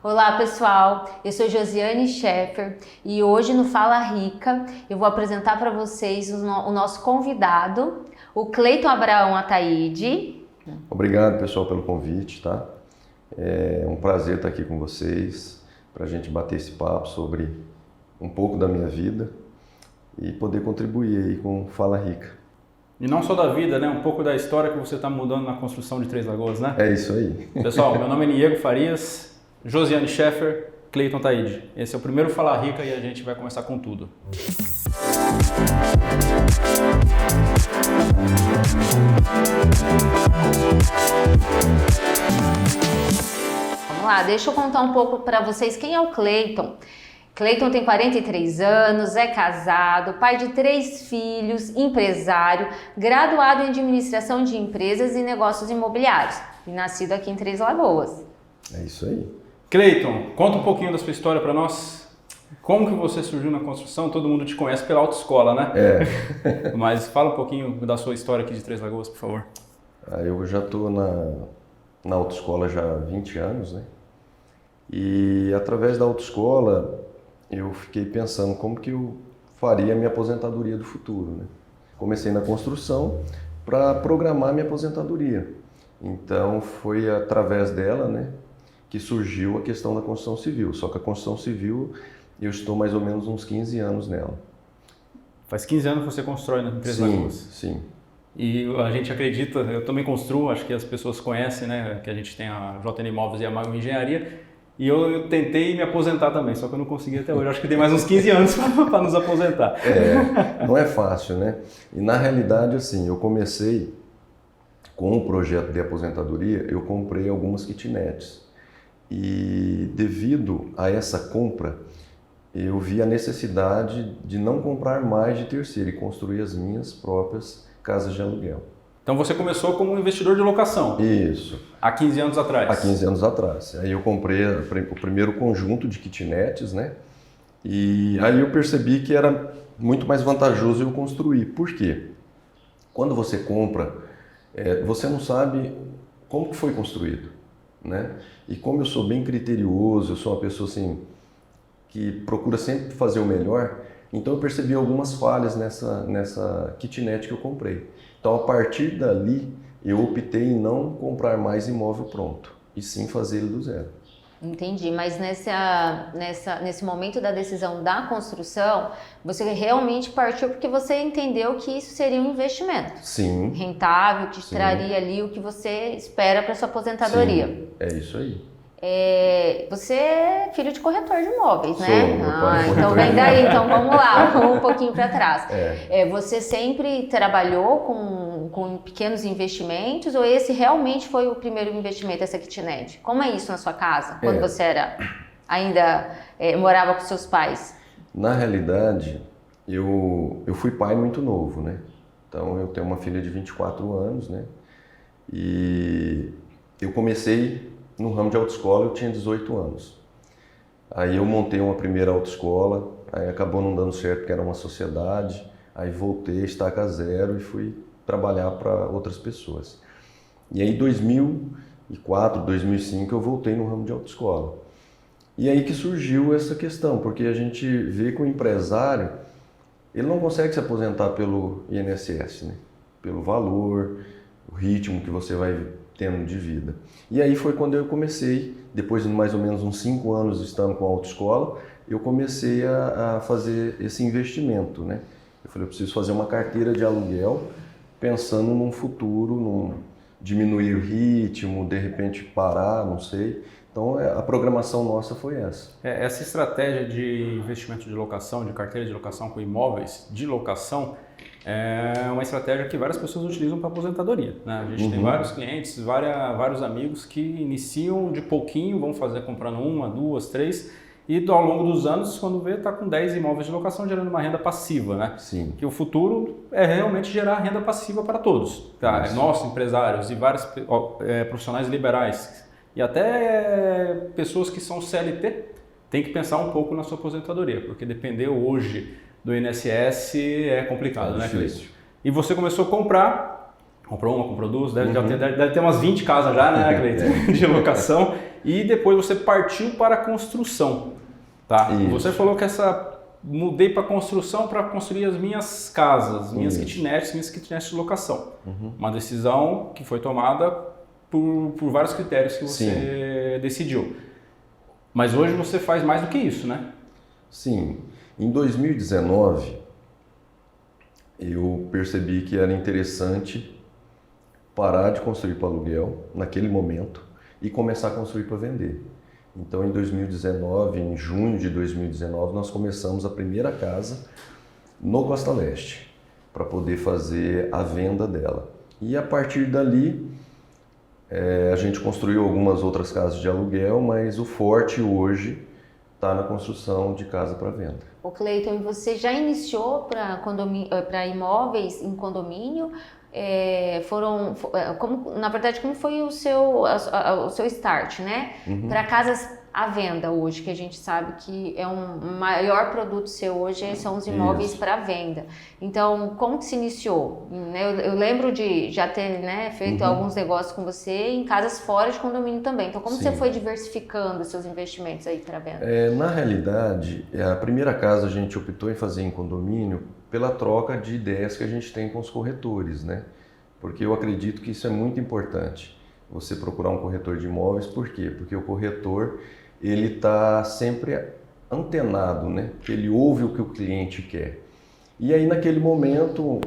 Olá pessoal, eu sou Josiane Scheffer e hoje no Fala Rica eu vou apresentar para vocês o nosso convidado, o Cleiton Abraão Ataide. Obrigado pessoal pelo convite, tá? É um prazer estar aqui com vocês para a gente bater esse papo sobre um pouco da minha vida e poder contribuir aí com Fala Rica. E não só da vida, né? Um pouco da história que você está mudando na construção de Três Lagoas, né? É isso aí. Pessoal, meu nome é Niego Farias, Josiane Scheffer, Cleiton Ataide. Esse é o primeiro Fala Rica e a gente vai começar com tudo. Vamos lá, deixa eu contar um pouco para vocês quem é o Cleiton. Cleiton tem 43 anos, é casado, pai de 3 filhos, empresário, graduado em administração de empresas e negócios imobiliários e nascido aqui em Três Lagoas. É isso aí. Cleiton, conta um pouquinho da sua história para nós. Como que você surgiu na construção? Todo mundo te conhece pela autoescola, né? É. Mas fala um pouquinho da sua história aqui de Três Lagoas, por favor. Eu já estou na autoescola já há 20 anos, né? E através da autoescola eu fiquei pensando como que eu faria a minha aposentadoria do futuro, né? Comecei na construção para programar minha aposentadoria. Então foi através dela, né, que surgiu a questão da construção civil. Só que a construção civil eu estou mais ou menos uns 15 anos nela. Faz 15 anos que você constrói na Três Lagoas. Sim. E a gente acredita, eu também construo, acho que as pessoas conhecem, né, que a gente tem a JN Imóveis e a Mago Engenharia. E eu tentei me aposentar também, só que eu não consegui até hoje. Acho que tem mais uns 15 anos para nos aposentar. Não é fácil, né? E na realidade, assim, eu comecei com o projeto de aposentadoria, eu comprei algumas kitnets. E devido a essa compra, eu vi a necessidade de não comprar mais de terceiro e construir as minhas próprias casas de aluguel. Então você começou como um investidor de locação? Isso. Há 15 anos atrás? Há 15 anos atrás. Aí eu comprei o primeiro conjunto de kitnets, né? E aí eu percebi que era muito mais vantajoso eu construir. Por quê? Quando você compra, você não sabe como que foi construído, né? E como eu sou bem criterioso, eu sou uma pessoa assim que procura sempre fazer o melhor, então eu percebi algumas falhas nessa kitnet que eu comprei. Então a partir dali eu optei em não comprar mais imóvel pronto, e sim fazer ele do zero. Entendi, mas nesse momento da decisão da construção, você realmente partiu porque você entendeu que isso seria um investimento. Sim. Rentável, que traria ali o que você espera para sua aposentadoria. Sim, é isso aí. Você é filho de corretor de imóveis, Sou, né? meu pai é Então corretor. vem daí, então vamos lá, vamos um pouquinho para trás. Você sempre trabalhou com pequenos investimentos ou esse realmente foi o primeiro investimento, essa kitnet? Como é isso na sua casa, quando você ainda morava com seus pais? Na realidade, eu fui pai muito novo, né? Então eu tenho uma filha de 24 anos, né? E eu comecei no ramo de autoescola, eu tinha 18 anos. Aí eu montei uma primeira autoescola, aí acabou não dando certo porque era uma sociedade, aí voltei a estaca zero e fui trabalhar para outras pessoas. E aí em 2004, 2005 eu voltei no ramo de autoescola. E aí que surgiu essa questão, porque a gente vê que o empresário, ele não consegue se aposentar pelo INSS, né? Pelo valor, o ritmo que você vai tendo de vida. E aí foi quando eu comecei, depois de mais ou menos uns 5 anos estando com a autoescola, eu comecei a fazer esse investimento, né? Eu falei, eu preciso fazer uma carteira de aluguel, pensando num futuro, diminuir o ritmo, de repente parar, não sei. Então a programação nossa foi essa. Essa estratégia de investimento de locação, de carteira de locação com imóveis de locação, é uma estratégia que várias pessoas utilizam para aposentadoria, né? A gente tem vários clientes, vários amigos que iniciam de pouquinho, vão fazer comprando 1, 2, 3 e ao longo dos anos, quando vê, está com 10 imóveis de locação gerando uma renda passiva, né? Sim. Que o futuro é realmente gerar renda passiva para todos, tá? Nós, empresários e vários profissionais liberais e até pessoas que são CLT, tem que pensar um pouco na sua aposentadoria, porque depender hoje do INSS é complicado, né, Cleiton? E você começou a comprar Comprou uma, comprou duas, deve ter umas 20 casas já, né, Cleiton, de locação. E depois você partiu para a construção, tá? Isso. Você falou que mudei para construção para construir as minhas casas, minhas kitnets de locação. Uma decisão que foi tomada por vários critérios que você decidiu. Mas hoje você faz mais do que isso, né? Sim. Em 2019, eu percebi que era interessante parar de construir para aluguel naquele momento e começar a construir para vender. Então, em 2019, em junho de 2019, nós começamos a primeira casa no Costa Leste para poder fazer a venda dela. E a partir dali, a gente construiu algumas outras casas de aluguel, mas o forte hoje está na construção de casa para venda. O Cleiton, você já iniciou para imóveis em condomínio? Na verdade, como foi o seu start, né? Para casas à venda hoje, que a gente sabe que é um maior produto seu hoje, são os imóveis para venda. Então, como que se iniciou? Eu lembro de já ter, né, feito alguns negócios com você em casas fora de condomínio também. Então, como você foi diversificando os seus investimentos aí para venda? Na realidade, a primeira casa a gente optou em fazer em condomínio pela troca de ideias que a gente tem com os corretores, né? Porque eu acredito que isso é muito importante, você procurar um corretor de imóveis. Por quê? Porque o corretor, ele está sempre antenado, né? Porque ele ouve o que o cliente quer. E aí, naquele momento,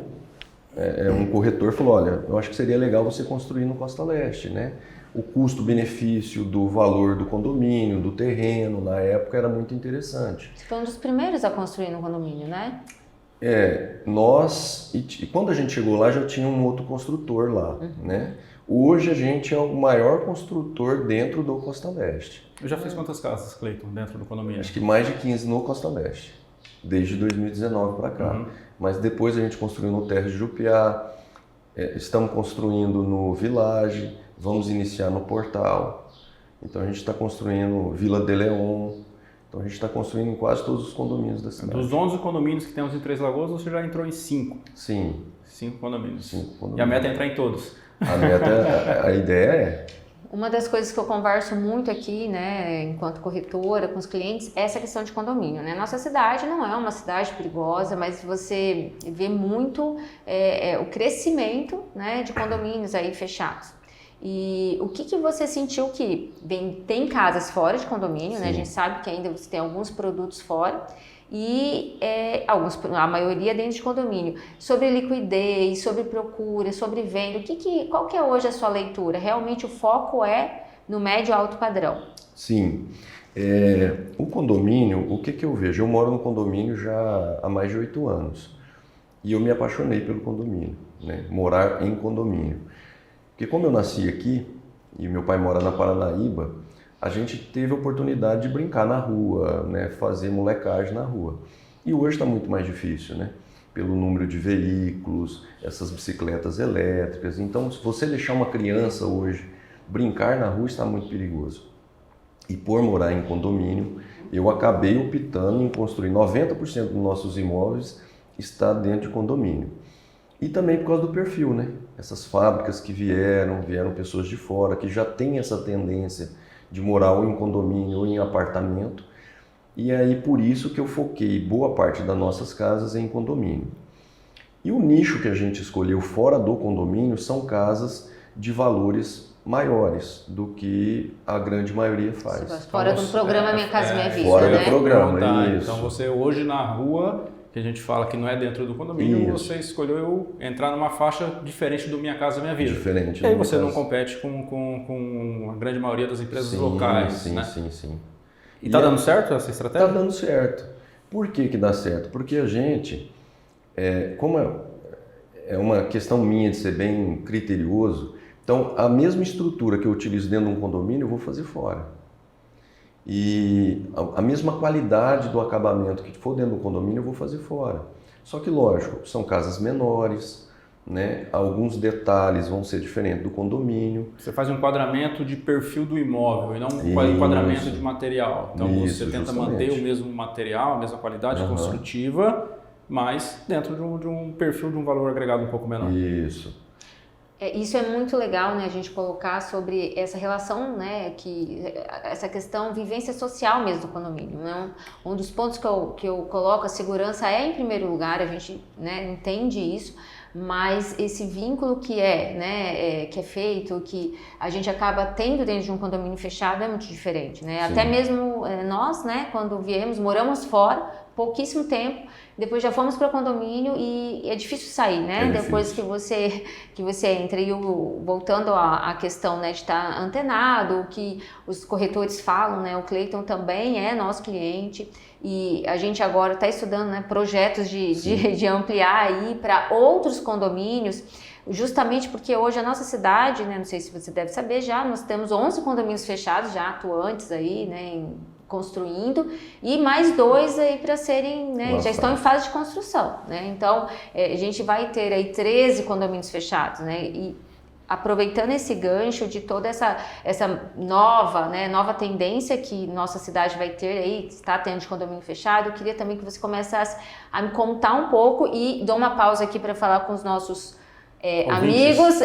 um corretor falou, olha, eu acho que seria legal você construir no Costa Leste, né? O custo-benefício do valor do condomínio, do terreno, na época era muito interessante. Você foi um dos primeiros a construir no condomínio, né? E quando a gente chegou lá já tinha um outro construtor lá, né? Hoje a gente é o maior construtor dentro do Costa Leste. Eu já fiz quantas casas, Cleiton, dentro do condomínio? Acho que mais de 15 no Costa Leste, desde 2019 para cá. Mas depois a gente construiu no Terra de Jupiá, estamos construindo no Village, vamos iniciar no Portal. Então a gente está construindo Vila de Leon. Então a gente está construindo em quase todos os condomínios da cidade. Dos 11 condomínios que temos em Três Lagoas, você já entrou em 5? Sim. 5 condomínios. 5 condomínios. E a meta é entrar em todos? A ideia é... Uma das coisas que eu converso muito aqui, né, enquanto corretora, com os clientes, é essa questão de condomínio, né? Nossa cidade não é uma cidade perigosa, mas você vê muito o crescimento, né, de condomínios aí fechados. E o que você sentiu que tem casas fora de condomínio, né? A gente sabe que ainda você tem alguns produtos fora e a maioria dentro de condomínio. Sobre liquidez, sobre procura, sobre venda, qual que é hoje a sua leitura? Realmente o foco é no médio e alto padrão? Sim. O condomínio, o que eu vejo? Eu moro no condomínio já há mais de 8 anos e eu me apaixonei pelo condomínio, né? Morar em condomínio. Porque como eu nasci aqui e meu pai mora na Paranaíba, a gente teve a oportunidade de brincar na rua, né, fazer molecagem na rua. E hoje está muito mais difícil, né? Pelo número de veículos, essas bicicletas elétricas. Então, se você deixar uma criança hoje brincar na rua, está muito perigoso. E por morar em condomínio, eu acabei optando em construir 90% dos nossos imóveis está dentro de condomínio. E também por causa do perfil, né? Essas fábricas que vieram pessoas de fora, que já têm essa tendência de morar ou em condomínio ou em apartamento. E aí por isso que eu foquei boa parte das nossas casas em condomínio. E o nicho que a gente escolheu fora do condomínio são casas de valores maiores do que a grande maioria faz. Fora do programa Minha Casa Minha Vida, fora né? do programa, isso. Então você hoje na rua, que a gente fala que não é dentro do condomínio, você escolheu entrar numa faixa diferente do Minha Casa Minha Vida. Diferente. E aí você não compete com a grande maioria das empresas locais, né? Sim. E tá dando certo essa estratégia? Tá dando certo. Por que dá certo? Porque a gente, como é uma questão minha de ser bem criterioso, então a mesma estrutura que eu utilizo dentro de um condomínio eu vou fazer fora. E a mesma qualidade do acabamento que for dentro do condomínio eu vou fazer fora. Só que, lógico, são casas menores, né? Alguns detalhes vão ser diferentes do condomínio. Você faz um enquadramento de perfil do imóvel e não um enquadramento de material. Então você tenta manter o mesmo material, a mesma qualidade construtiva, mas dentro de um perfil de um valor agregado um pouco menor. Isso. Isso é muito legal, né, a gente colocar sobre essa relação, né, essa questão vivência social mesmo do condomínio, né? Um dos pontos que eu coloco, a segurança é em primeiro lugar, a gente, né, entende isso, mas esse vínculo que que é feito, que a gente acaba tendo dentro de um condomínio fechado é muito diferente, né? Sim. Até mesmo nós, né, quando viemos, moramos fora, pouquíssimo tempo, depois já fomos para o condomínio e é difícil sair, né? Depois que você entra. E voltando à questão, né, de estar antenado, o que os corretores falam, né? O Clayton também é nosso cliente e a gente agora está estudando, né, projetos de ampliar aí para outros condomínios, justamente porque hoje a nossa cidade, né, não sei se você deve saber já, nós temos 11 condomínios fechados já atuantes aí, né, construindo, e mais 2 aí para serem, né, já estão em fase de construção, né? Então a gente vai ter aí 13 condomínios fechados, né? E aproveitando esse gancho de toda essa nova tendência que nossa cidade vai ter aí, está tendo de condomínio fechado, eu queria também que você começasse a me contar um pouco e dou uma pausa aqui para falar com os nossos amigos,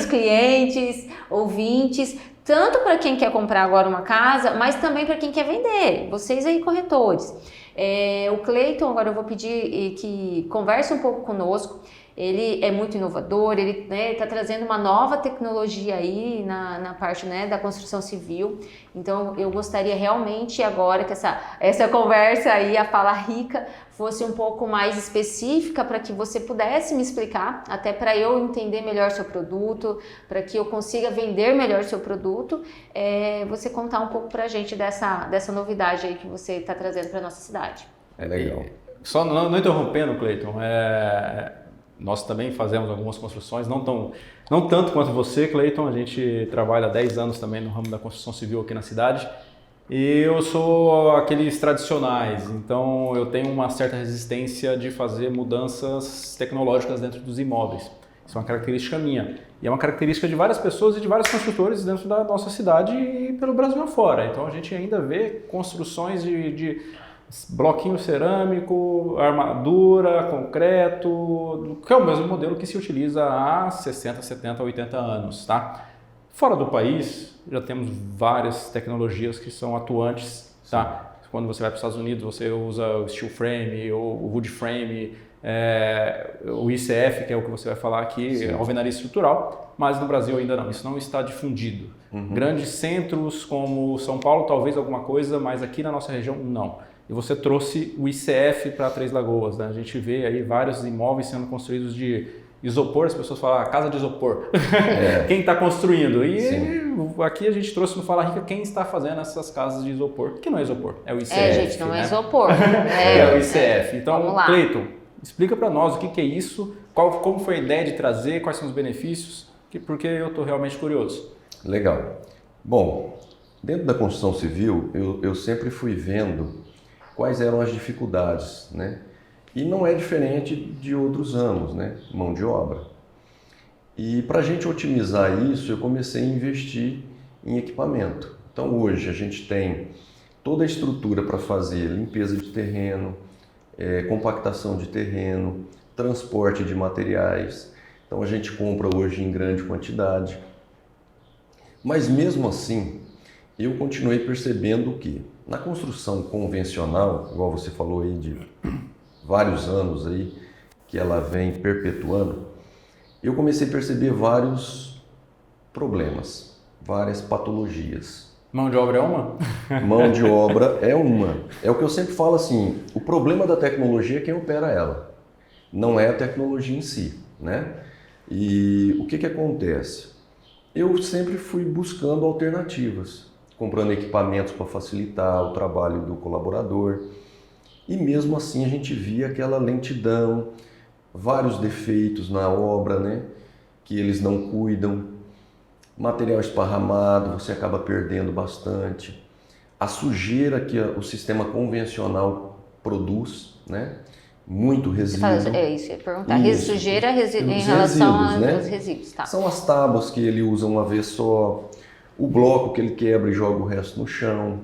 clientes, ouvintes, tanto para quem quer comprar agora uma casa, mas também para quem quer vender, vocês aí corretores. O Clayton, agora eu vou pedir que converse um pouco conosco. Ele é muito inovador, ele está trazendo uma nova tecnologia aí na parte, né, da construção civil. Então eu gostaria realmente agora que essa conversa aí, a fala rica, fosse um pouco mais específica para que você pudesse me explicar, até para eu entender melhor seu produto, para que eu consiga vender melhor seu produto, você contar um pouco para a gente dessa novidade aí que você está trazendo para nossa cidade. É legal. Só não interrompendo, Clayton, nós também fazemos algumas construções, não tanto quanto você, Clayton, a gente trabalha há 10 anos também no ramo da construção civil aqui na cidade e eu sou aqueles tradicionais, então eu tenho uma certa resistência de fazer mudanças tecnológicas dentro dos imóveis. Isso é uma característica minha e é uma característica de várias pessoas e de vários construtores dentro da nossa cidade e pelo Brasil afora. Então a gente ainda vê construções de bloquinho cerâmico, armadura, concreto, que é o mesmo modelo que se utiliza há 60, 70, 80 anos, tá? Fora do país, já temos várias tecnologias que são atuantes, tá? Quando você vai para os Estados Unidos, você usa o steel frame, o wood frame, o ICF, que é o que você vai falar aqui, alvenaria estrutural, mas no Brasil ainda não, isso não está difundido. Grandes centros como São Paulo, talvez alguma coisa, mas aqui na nossa região, não. E você trouxe o ICF para Três Lagoas, né? A gente vê aí vários imóveis sendo construídos de isopor, as pessoas falam casa de isopor. Quem está construindo? E aqui a gente trouxe no Fala Rica quem está fazendo essas casas de isopor, que não é isopor, é o ICF. Gente, não é isopor. É o ICF. Então, Clayton, explica para nós o que é isso, como foi a ideia de trazer, quais são os benefícios, porque eu estou realmente curioso. Legal. Bom, dentro da construção civil, eu sempre fui vendo quais eram as dificuldades, né? E não é diferente de outros ramos, né? Mão de obra. E para a gente otimizar isso, eu comecei a investir em equipamento. Então hoje a gente tem toda a estrutura para fazer limpeza de terreno, compactação de terreno, transporte de materiais. Então a gente compra hoje em grande quantidade. Mas mesmo assim, eu continuei percebendo que na construção convencional, igual você falou aí de vários anos aí, que ela vem perpetuando, eu comecei a perceber vários problemas, várias patologias. Mão de obra é uma? Mão de obra é uma. É o que eu sempre falo assim, o problema da tecnologia é quem opera ela, não é a tecnologia em si, né? E o que acontece? Eu sempre fui buscando alternativas, comprando equipamentos para facilitar o trabalho do colaborador. E mesmo assim a gente via aquela lentidão, vários defeitos na obra, né? Que eles não cuidam, material esparramado, você acaba perdendo bastante. A sujeira que o sistema convencional produz, né? Muito resíduo. Isso, eu ia perguntar. Sujeira em relação aos resíduos. Tá. São as tábuas que ele usa uma vez só, o bloco que ele quebra e joga o resto no chão.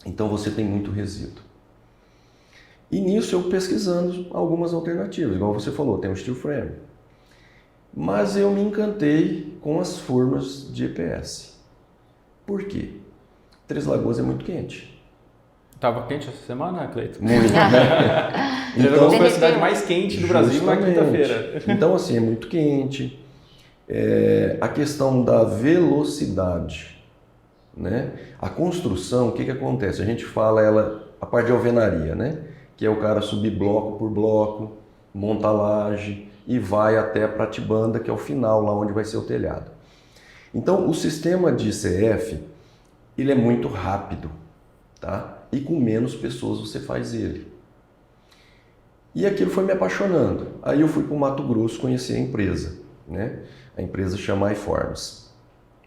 Então você tem muito resíduo. E nisso eu pesquisando algumas alternativas, igual você falou, tem o steel frame. Mas eu me encantei com as formas de EPS. Por quê? Três Lagoas é muito quente. Tava quente essa semana, Cleiton? Muito, né? Três Lagoas foi a cidade mais quente do Brasil na quinta-feira. Então, assim, é muito quente. A questão da velocidade, né? A construção, o que acontece? A gente fala a parte de alvenaria, né? Que é o cara subir bloco por bloco, monta laje e vai até a pratibanda, que é o final, lá onde vai ser o telhado. Então, o sistema de ICF, ele é muito rápido, tá? E com menos pessoas você faz ele. E aquilo foi me apaixonando. Aí eu fui para o Mato Grosso conhecer a empresa, né? A empresa chama iForms.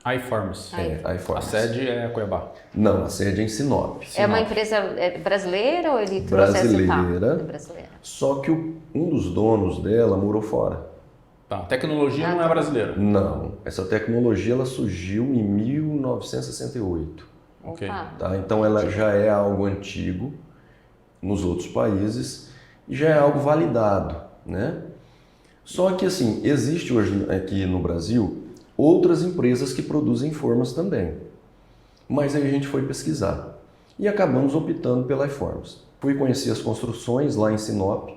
iForms. iForms. A sede é Cuiabá. Não, a sede é em Sinop. É uma empresa brasileira ou ele trouxe brasileira. Brasileira. Só que um dos donos dela morou fora. Tá, a tecnologia não é brasileira. Não, essa tecnologia ela surgiu em 1968. Ok. Tá? Então ela já é algo antigo nos outros países e já é algo validado, né? Só que assim, existe hoje aqui no Brasil outras empresas que produzem formas também. Mas aí a gente foi pesquisar e acabamos optando pela iForms. Fui conhecer as construções lá em Sinop,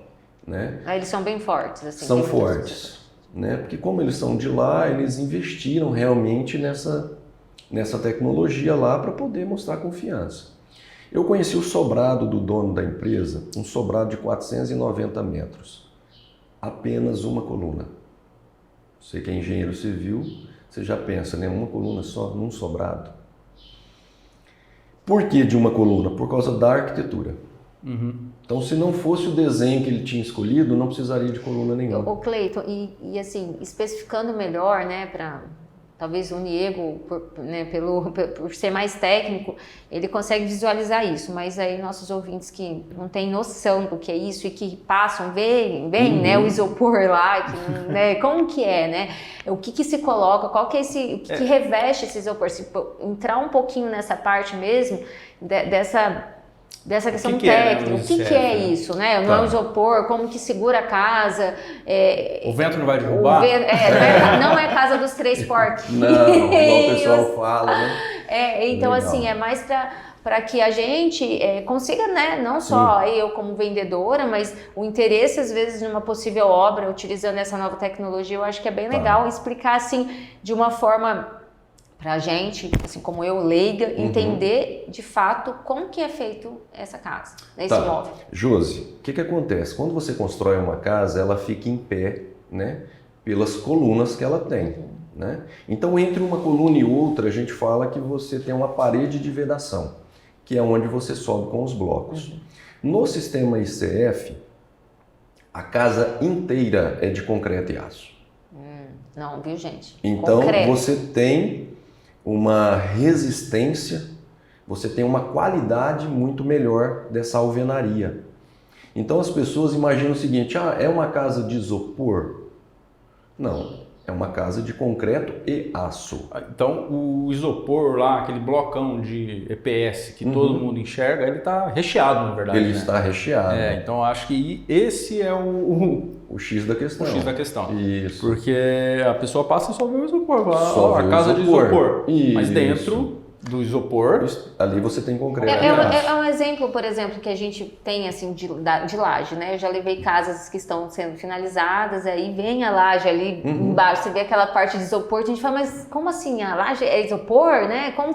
né? Eles são bem fortes, assim. São fortes, né? Porque como eles são de lá, eles investiram realmente nessa tecnologia lá para poder mostrar confiança. Eu conheci o sobrado do dono da empresa, um sobrado de 490 metros. Apenas uma coluna. Você que é engenheiro civil, você já pensa, né? Uma coluna só num sobrado. Por que de uma coluna? Por causa da arquitetura. Uhum. Então, se não fosse o desenho que ele tinha escolhido, não precisaria de coluna nenhuma. O Cleiton, e assim, especificando melhor, né, para talvez o Niego, por ser mais técnico, ele consegue visualizar isso, mas aí nossos ouvintes que não têm noção do que é isso e que passam, veem, né, o isopor lá, que, né, como que é, né, o que se coloca, qual que é o que reveste esse isopor, se entrar um pouquinho nessa parte mesmo, dessa questão técnica, o que é isso, né? Não é um isopor, como que segura a casa. O vento não vai derrubar? Não é a casa dos três porquinhos. Não, igual o pessoal fala, né? Então, legal. Assim, é mais para que a gente consiga, né? Não só eu como vendedora, mas o interesse, às vezes, numa possível obra, utilizando essa nova tecnologia, eu acho que é bem legal explicar, assim, de uma forma pra gente, assim como eu, leiga, entender de fato como que é feito essa casa, esse imóvel. Josi, o que acontece? Quando você constrói uma casa, ela fica em pé, né, pelas colunas que ela tem, né? Então, entre uma coluna e outra, a gente fala que você tem uma parede de vedação, que é onde você sobe com os blocos. No sistema ICF, a casa inteira é de concreto e aço. Não, viu, gente? Então, você tem uma resistência, você tem uma qualidade muito melhor dessa alvenaria. Então as pessoas imaginam o seguinte, é uma casa de isopor? Não, é uma casa de concreto e aço. Então o isopor lá, aquele blocão de EPS que todo mundo enxerga, ele está recheado, na verdade. Ele está recheado. Então acho que esse é o X da questão. O X da questão. Isso. Porque a pessoa passa e só vê o isopor. Só a casa de isopor. Isso. Mas dentro do isopor, ali você tem concreto. É um exemplo, por exemplo, que a gente tem assim de laje, né? Eu já levei casas que estão sendo finalizadas, aí vem a laje ali embaixo, você vê aquela parte de isopor, a gente fala, mas como assim? A laje é isopor, né? Como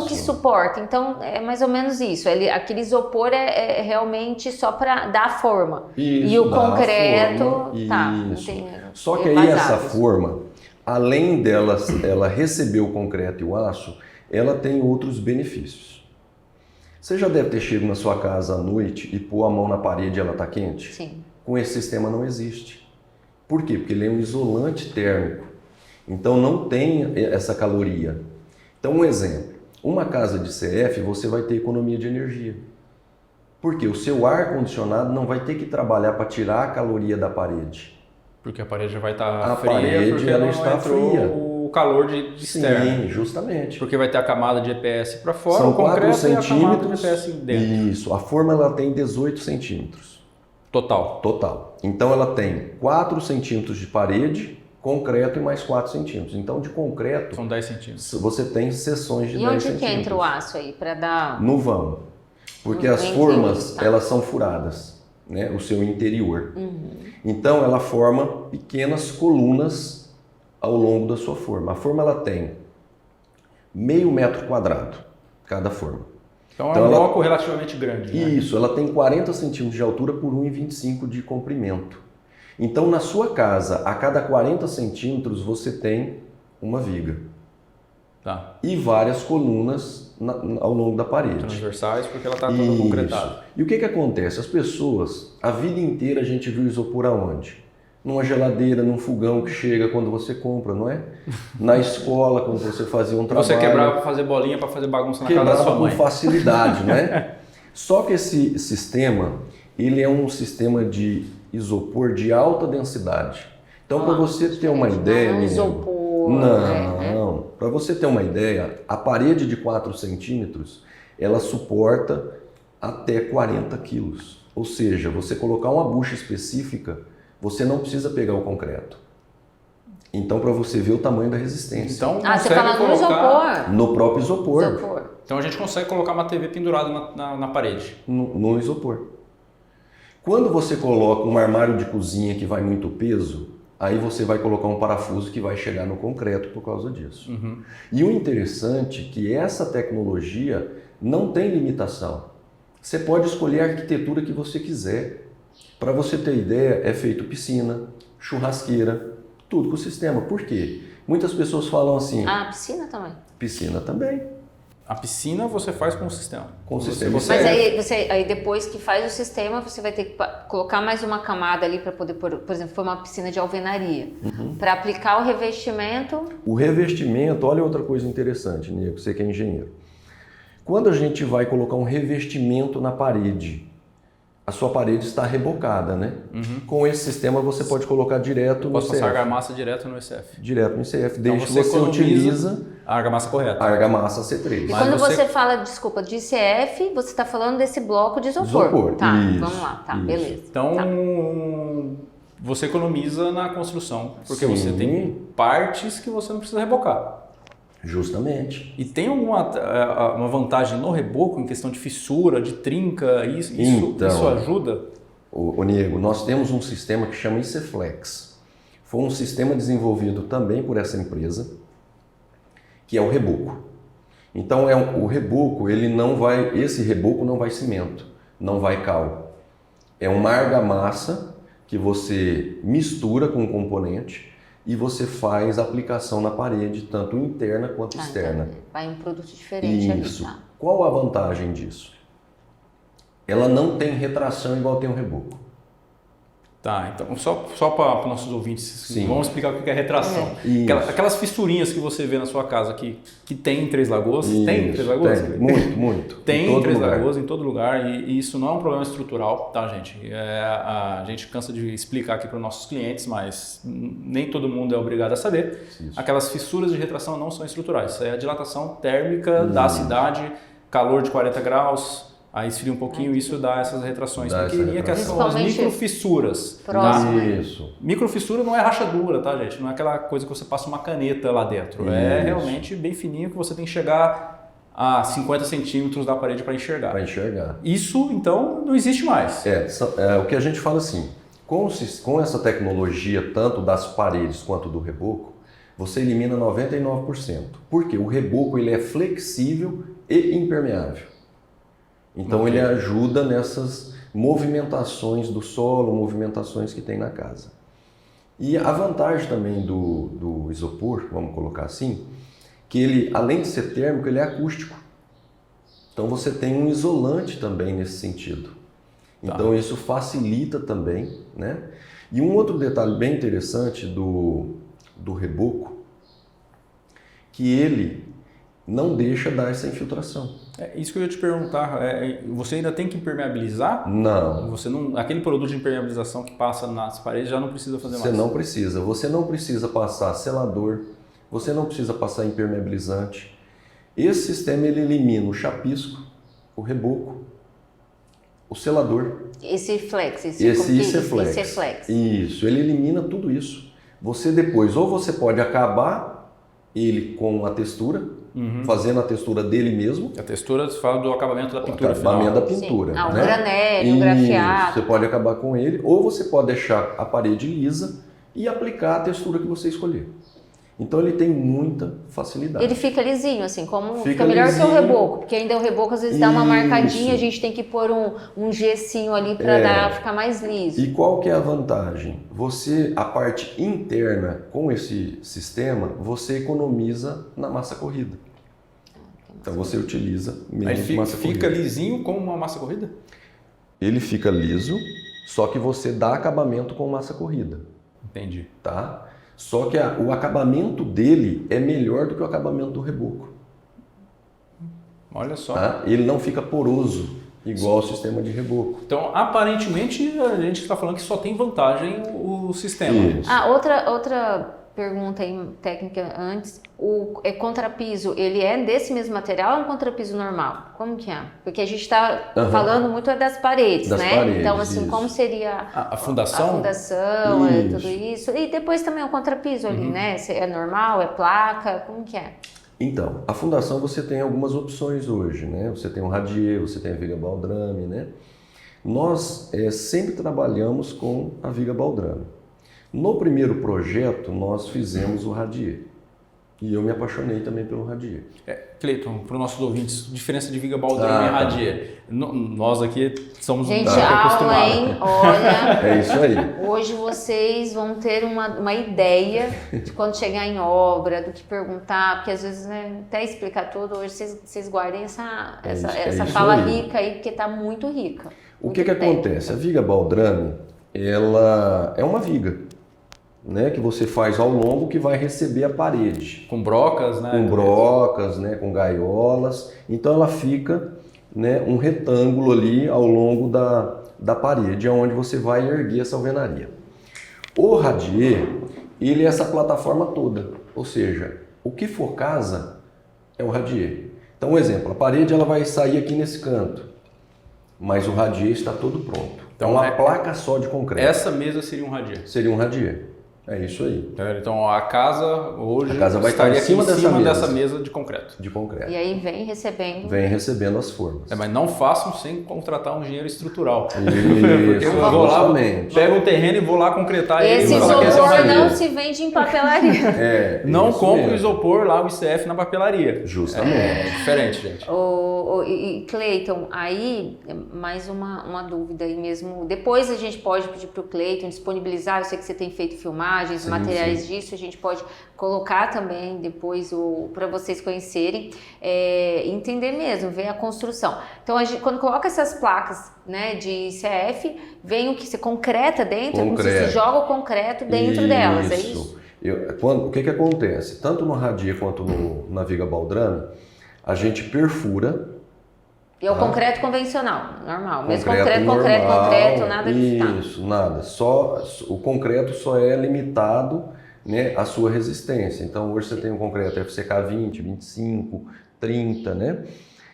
que suporta? Então, é mais ou menos isso. Aquele isopor é realmente só para dar a forma. Isso, e o concreto, Só que aí essa forma, além ela receber o concreto e o aço, ela tem outros benefícios. Você já deve ter chegado na sua casa à noite e pôr a mão na parede e ela está quente? Sim. Com esse sistema não existe. Por quê? Porque ele é um isolante térmico. Então não tem essa caloria. Então um exemplo, uma casa de CF você vai ter economia de energia. Porque o seu ar-condicionado não vai ter que trabalhar para tirar a caloria da parede. Porque a parede já vai estar fria, porque ela está fria. O calor de externo. Sim, justamente. Porque vai ter a camada de EPS para fora, são o concreto 4 centímetros, e a camada de EPS dentro. Isso, a forma ela tem 18 centímetros. Total. Então ela tem 4 centímetros de parede concreto e mais 4 centímetros. Então, de concreto, São 10 centímetros. você tem seções de E 10 onde centímetros. que entra o aço aí para dar? No vão. Porque No as vão formas, inteiro, tá. elas são furadas, né? O seu interior. Então, ela forma pequenas colunas ao longo da sua forma. A forma, ela tem meio metro quadrado, cada forma. Então é Então um ela- bloco relativamente grande. Né? Isso, ela tem 40 centímetros de altura por 1,25 de comprimento. Então, na sua casa, a cada 40 centímetros, você tem uma viga. Tá. E várias colunas ao longo da parede. Transversais, porque ela está toda Isso. concretada. E o que que acontece? As pessoas, a vida inteira a gente viu isopor aonde? Numa geladeira, num fogão que chega quando você compra, não é? Na escola, quando você fazia um trabalho. Você quebrava para fazer bolinha, para fazer bagunça na casa da Quebrava sua com mãe. facilidade, né? Só que esse sistema, ele é um sistema de isopor de alta densidade. Então, para você ter uma ideia, Não é um menino, isopor. não. Para você ter uma ideia, a parede de 4 centímetros, ela suporta até 40 quilos. Ou seja, você colocar uma bucha específica, você não precisa pegar o concreto. Então, para você ver o tamanho da resistência. Então, Ah, você consegue fala no colocar... isopor. No próprio isopor. Isopor. Então a gente consegue colocar uma TV pendurada na parede. No isopor. Quando você coloca um armário de cozinha que vai muito peso, aí você vai colocar um parafuso que vai chegar no concreto por causa disso. E o interessante é que essa tecnologia não tem limitação. Você pode escolher a arquitetura que você quiser. Para você ter ideia, é feito piscina, churrasqueira, tudo com o sistema. Por quê? Muitas pessoas falam assim, Ah, piscina também. piscina também, A piscina você faz com o sistema. com o sistema. Mas aí depois que faz o sistema, você vai ter que colocar mais uma camada ali para poder pôr, por exemplo, for uma piscina de alvenaria. Para aplicar o revestimento. O revestimento, olha outra coisa interessante, Nico, você que é engenheiro. Quando a gente vai colocar um revestimento na parede, a sua parede está rebocada, né? Com esse sistema você pode colocar direto no Posso passar ICF. argamassa direto no ICF. Direto no ICF, Então desde que você economiza utiliza a argamassa correta. a argamassa C3. E Mas quando você- você fala, desculpa, de ICF, você está falando desse bloco de isopor. Isopor, Tá, isso, vamos lá, tá, isso. beleza. Então, Tá. você economiza na construção, porque Sim. você tem partes que você não precisa rebocar. Justamente. E tem alguma uma vantagem no reboco em questão de fissura, de trinca? Então. Isso ajuda? Ô Niego, nós temos um sistema que chama ICFlex. Foi um sistema desenvolvido também por essa empresa, que é o reboco. Então o reboco, esse reboco não vai cimento, não vai cal. É uma argamassa que você mistura com um componente e você faz a aplicação na parede, tanto interna quanto externa. Então, vai um produto diferente Isso. ali, tá? Qual a vantagem disso? Ela não tem retração igual tem o reboco. Tá, então só para os nossos ouvintes, Sim. vamos explicar o que é retração. Isso. Aquelas fissurinhas que você vê na sua casa que tem em Três Lagoas, Isso, tem em Três Lagoas? tem. Muito, muito. Tem Em em todo Três lugar. Lagoas, em todo lugar, e isso não é um problema estrutural, tá, gente? A gente cansa de explicar aqui para os nossos clientes, mas nem todo mundo é obrigado a saber. Isso. Aquelas fissuras de retração não são estruturais, isso é a dilatação térmica da cidade, calor de 40 graus, aí esfria um pouquinho, isso dá essas retrações Dá essa pequenininhas, que retração. são as Principalmente microfissuras. próximo. Tá? Isso. Microfissura não é rachadura, tá, gente? Não é aquela coisa que você passa uma caneta lá dentro. É Isso. realmente bem fininho que você tem que chegar a 50 centímetros da parede para enxergar. Para enxergar. Isso, então, não existe mais. O que a gente fala assim, com essa tecnologia, tanto das paredes quanto do reboco, você elimina 99%. Porque o reboco ele é flexível e impermeável. Então Ok. ele ajuda nessas movimentações do solo, movimentações que tem na casa. E a vantagem também do isopor, vamos colocar assim, que ele, além de ser térmico, ele é acústico. Então você tem um isolante também nesse sentido. Então isso facilita também, né? E um outro detalhe bem interessante do reboco, que ele não deixa dar essa infiltração. É isso que eu ia te perguntar. Você ainda tem que impermeabilizar? Não, Você não, aquele produto de impermeabilização que passa nas paredes já não precisa fazer você mais. não precisa. Você não precisa passar selador, você não precisa passar impermeabilizante. Esse sistema ele elimina o chapisco, o reboco, o selador, Esse flex, esse ICFlex. ICFlex. Isso, ele elimina tudo isso. Você depois, ou você pode acabar ele com a textura, fazendo a textura dele mesmo. A textura, você fala do acabamento da pintura Acabamento final. da pintura. Sim. Ah, um né? granélio, um Isso, grafiado. você pode acabar com ele, ou você pode deixar a parede lisa e aplicar a textura que você escolher. Então ele tem muita facilidade. Ele fica lisinho, assim, como Fica fica melhor que o lisinho. reboco, porque ainda o reboco às vezes dá uma Isso. marcadinha, a gente tem que pôr um gessinho ali para ficar mais liso. E qual que é a vantagem? Você, a parte interna com esse sistema, você economiza na massa corrida. Então você utiliza Aí menos massa fica corrida. lisinho como uma massa corrida? Ele fica liso, só que você dá acabamento com massa corrida, Entendi. tá? Só que o acabamento dele é melhor do que o acabamento do reboco. Olha só. Tá? Ele não fica poroso, igual ao sistema de reboco. Então, aparentemente, a gente está falando que só tem vantagem o sistema. Isso. Ah, outra pergunta aí, técnica antes, o contrapiso, ele é desse mesmo material ou é um contrapiso normal? Como que é? Porque a gente está falando muito das paredes, Das né? paredes, Então, assim, isso. como seria A fundação? a fundação, Isso. tudo isso. E depois também o contrapiso ali, né? Se é normal, é placa, como que é? Então, a fundação você tem algumas opções hoje, né? Você tem o radier, você tem a viga baldrame, né? Nós sempre trabalhamos com a viga baldrame. No primeiro projeto, nós fizemos o radier. E eu me apaixonei também pelo radier. Cleiton, para os nossos ouvintes, diferença de viga baldrame e tá. radier. Nós aqui somos Gente, muito aula, acostumados. hein? Olha, É isso aí. hoje vocês vão ter uma ideia de quando chegar em obra, do que perguntar, porque às vezes, né, até explicar tudo, hoje vocês guardem essa isso fala aí. rica aí, porque tá muito rica. O muito que técnica. acontece? A viga baldrame, ela é uma viga, né, que você faz ao longo que vai receber a parede. Com brocas, né? Com brocas, né, com gaiolas. Então ela fica, né, um retângulo ali ao longo da parede, onde você vai erguer essa alvenaria. O radier, ele é essa plataforma toda, ou seja, o que for casa é o radier. Então, um exemplo, a parede ela vai sair aqui nesse canto, mas o radier está todo pronto. Então, uma placa só de concreto. Essa mesa seria um radier. Seria um radier. É isso aí. Então a casa hoje A casa vai estar estaria em cima aqui em dessa cima mesa. dessa mesa de concreto. De concreto. E aí vem recebendo. Vem recebendo as formas. Mas não façam sem contratar um engenheiro estrutural. Isso, Porque eu vou lá, justamente. pego um terreno e vou lá concretar ele. Esse e falar que esse é um isopor radier. não se vende em papelaria. Não isso compre o mesmo. isopor lá, o ICF, na papelaria. Justamente. É diferente, gente. E Cleiton, aí mais uma dúvida aí mesmo. Depois a gente pode pedir para o Cleiton disponibilizar, eu sei que você tem feito filmagens, Sim, materiais disso, a gente pode colocar também depois para vocês conhecerem, entender mesmo, ver a construção. Então, quando coloca essas placas, né, de ICF, vem o que se concreta dentro, como se joga o concreto dentro delas, é isso? O que acontece? Tanto no radier quanto na viga baldrame, a gente perfura. E é o concreto convencional, normal. Mesmo Concreto concreto, nada de ficar. Isso, nada. O concreto só é limitado, né, à sua resistência. Então, hoje você tem um concreto FCK 20, 25, 30, né?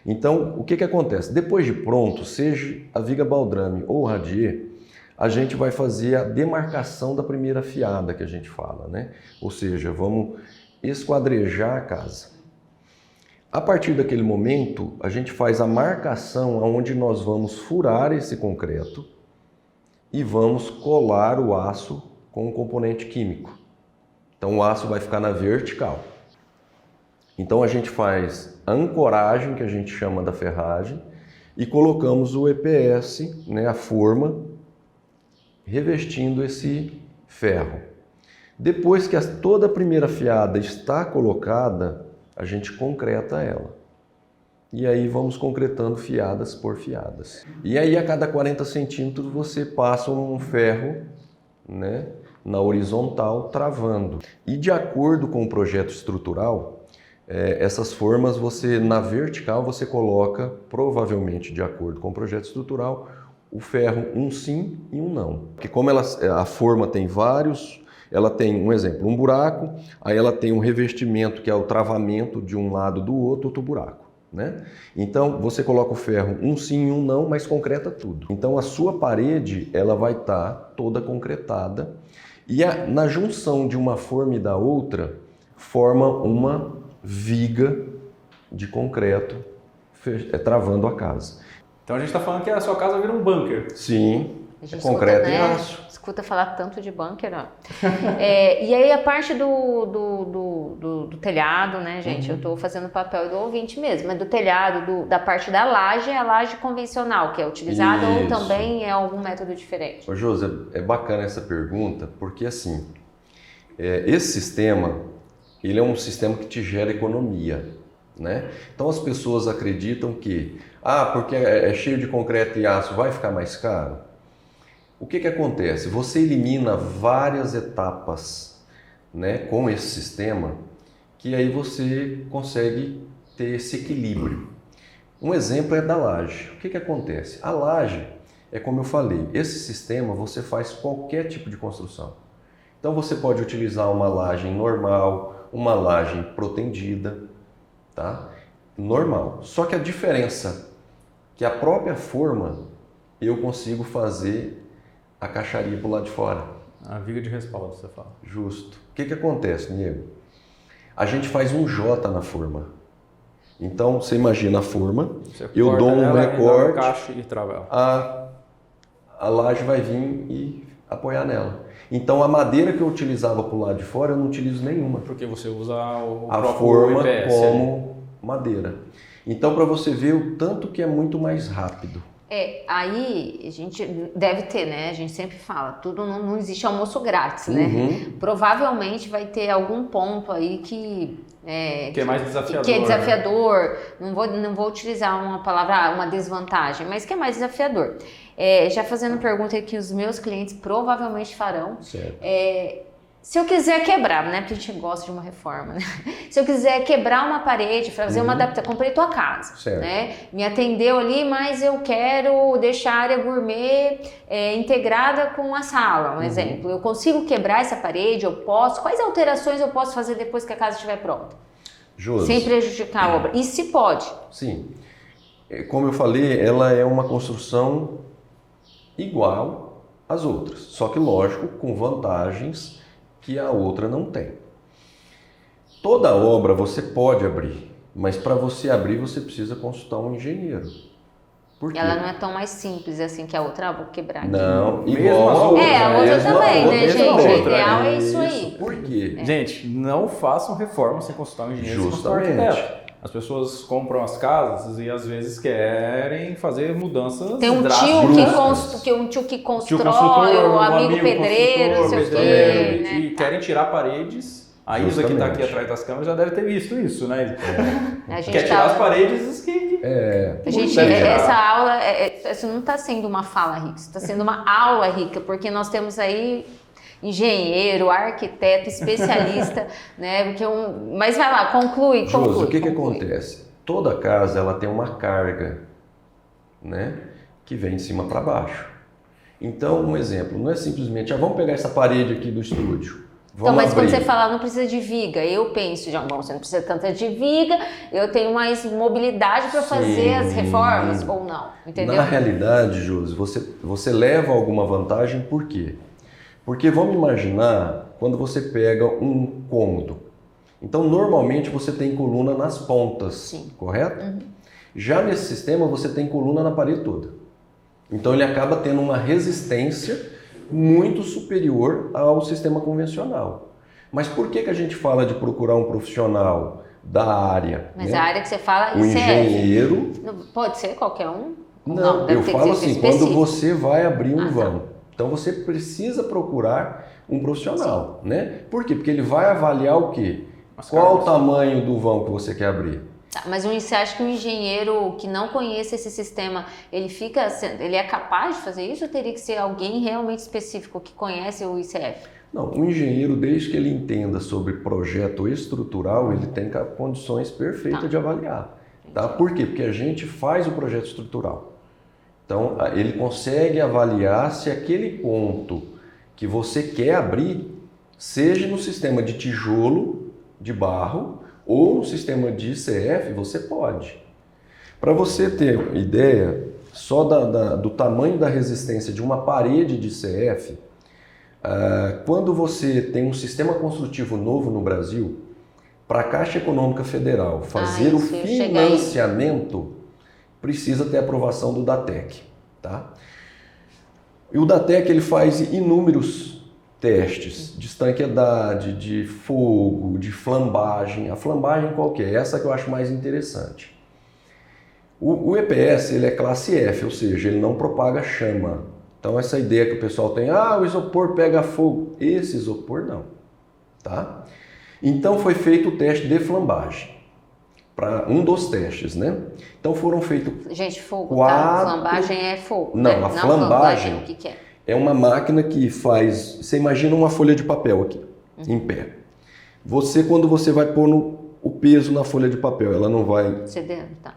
Então, o que acontece? Depois de pronto, seja a viga baldrame ou o radier, a gente vai fazer a demarcação da primeira fiada que a gente fala, né? Ou seja, vamos esquadrejar a casa. A partir daquele momento, a gente faz a marcação onde nós vamos furar esse concreto e vamos colar o aço com um componente químico. Então o aço vai ficar na vertical. Então a gente faz a ancoragem, que a gente chama da ferragem, e colocamos o EPS, né, a forma, revestindo esse ferro. Depois que toda a primeira fiada está colocada, a gente concreta ela. E aí vamos concretando fiadas por fiadas. E aí a cada 40 centímetros você passa um ferro, né, na horizontal, travando. E de acordo com o projeto estrutural, essas formas na vertical você coloca, provavelmente de acordo com o projeto estrutural, o ferro um sim e um não. Porque como a forma tem vários... Ela tem, um exemplo, um buraco, aí ela tem um revestimento que é o travamento de um lado do outro buraco, né? Então, você coloca o ferro um sim e um não, mas concreta tudo. Então, a sua parede, ela vai estar toda concretada E na junção de uma forma e da outra, forma uma viga de concreto travando a casa. Então a gente está falando que a sua casa vira um bunker. Sim, A gente concreto escuta, e né? aço. Escuta falar tanto de bunker, ó. E aí a parte do telhado, né, gente? Eu estou fazendo o papel do ouvinte mesmo, mas do telhado, da parte da laje, é a laje convencional que é utilizada ou Isso. também é algum método diferente? Ô, José, é bacana essa pergunta, porque assim, esse sistema, ele é um sistema que te gera economia, né? Então as pessoas acreditam que, porque é cheio de concreto e aço, vai ficar mais caro? O que acontece? Você elimina várias etapas, né, com esse sistema, que aí você consegue ter esse equilíbrio. Um exemplo é da laje. O que acontece? A laje é como eu falei, esse sistema você faz qualquer tipo de construção. Então você pode utilizar uma laje normal, uma laje protendida, tá? Normal. Só que a diferença que a própria forma eu consigo fazer a caixaria por lado de fora. A viga de respaldo, você fala. Justo. O que acontece, Diego? A gente faz um J na forma. Então, você imagina a forma, eu dou um recorte, encaixe e trava ela. a laje vai vir e apoiar nela. Então, a madeira que eu utilizava para o lado de fora, eu não utilizo nenhuma. Porque você usa a forma como madeira. Então, para você ver o tanto que é muito mais rápido. Aí a gente deve ter, né? A gente sempre fala, tudo não existe almoço grátis, né? Provavelmente vai ter algum ponto aí que é mais desafiador. Que é desafiador. Né? Não vou utilizar uma palavra, uma desvantagem, mas que é mais desafiador. Já fazendo pergunta que os meus clientes provavelmente farão. Certo. Se eu quiser quebrar, né? Porque a gente gosta de uma reforma, né? Se eu quiser quebrar uma parede, fazer uma adaptação, comprei tua casa, certo, né? Me atendeu ali, mas eu quero deixar a área gourmet integrada com a sala, um exemplo. Eu consigo quebrar essa parede? Eu posso? Quais alterações eu posso fazer depois que a casa estiver pronta? Justo. Sem prejudicar a obra. E se pode? Sim. Como eu falei, ela é uma construção igual às outras, só que, lógico, com vantagens que a outra não tem. Toda obra você pode abrir, mas para você abrir você precisa consultar um engenheiro. Por quê? Ela não é tão mais simples assim que a outra, vou quebrar aqui. Não, Mesmo igual a outra. A outra também, né, gente? O ideal é isso Isso. aí. Por quê? Gente, não façam reforma sem consultar um engenheiro, sem consultar um Justamente. arquiteto. As pessoas compram as casas e às vezes querem fazer mudanças Tem um drásticas. tio que constrói, construtor, o amigo pedreiro, não sei o quê, né? e querem tirar paredes. A Isa, que está aqui atrás das câmeras, já deve ter visto isso, né? A gente Quer tirar as paredes que... essa aula, isso não está sendo uma fala rica, isso está sendo uma aula rica, porque nós temos aí engenheiro, arquiteto, especialista, né? Mas vai lá, conclui. O que acontece? Toda casa ela tem uma carga, né? Que vem de cima para baixo. Então, um exemplo, não é simplesmente, vamos pegar essa parede aqui do estúdio. Então, mas quando você fala não precisa de viga, eu penso, você não precisa tanto de viga, eu tenho mais mobilidade para fazer as reformas, ou não, entendeu? Na realidade, Josi, você leva alguma vantagem, por quê? Porque vamos imaginar quando você pega um cômodo. Então, normalmente você tem coluna nas pontas, sim, correto? Uhum. Já nesse sistema você tem coluna na parede toda. Então, ele acaba tendo uma resistência muito superior ao sistema convencional. Mas por que a gente fala de procurar um profissional da área? Mas a área que você fala um engenheiro. Pode ser qualquer um? Não, eu falo assim, quando você vai abrir um vão. Então você precisa procurar um profissional, né? Por quê? Porque ele vai avaliar o quê? Qual o tamanho do vão que você quer abrir? Tá, mas você acha que um engenheiro que não conhece esse sistema, ele é capaz de fazer isso ou teria que ser alguém realmente específico que conhece o ICF? Não, um engenheiro, desde que ele entenda sobre projeto estrutural, ele tem condições perfeitas de avaliar. Tá? Por quê? Porque a gente faz o projeto estrutural. Então, ele consegue avaliar se aquele ponto que você quer abrir, seja no sistema de tijolo, de barro, ou no sistema de ICF, você pode. Para você ter ideia, só do tamanho da resistência de uma parede de ICF, Quando você tem um sistema construtivo novo no Brasil, para a Caixa Econômica Federal fazer o financiamento, precisa ter aprovação do DATEC, tá? E o DATEC ele faz inúmeros testes de estanqueidade, de fogo, de flambagem. A flambagem qual que é? Essa que eu acho mais interessante. O EPS ele é classe F, ou seja, ele não propaga chama. Então essa ideia que o pessoal tem, o isopor pega fogo. Esse isopor não, tá? Então foi feito o teste de flambagem, para um dos testes, né? Então foram feitos... Gente, fogo, tá? Flambagem é fogo, Não, né? a flambagem o que é? É uma máquina que faz... Você imagina uma folha de papel aqui, em pé. Quando você vai pôr o peso na folha de papel, ela não vai Cedendo, tá.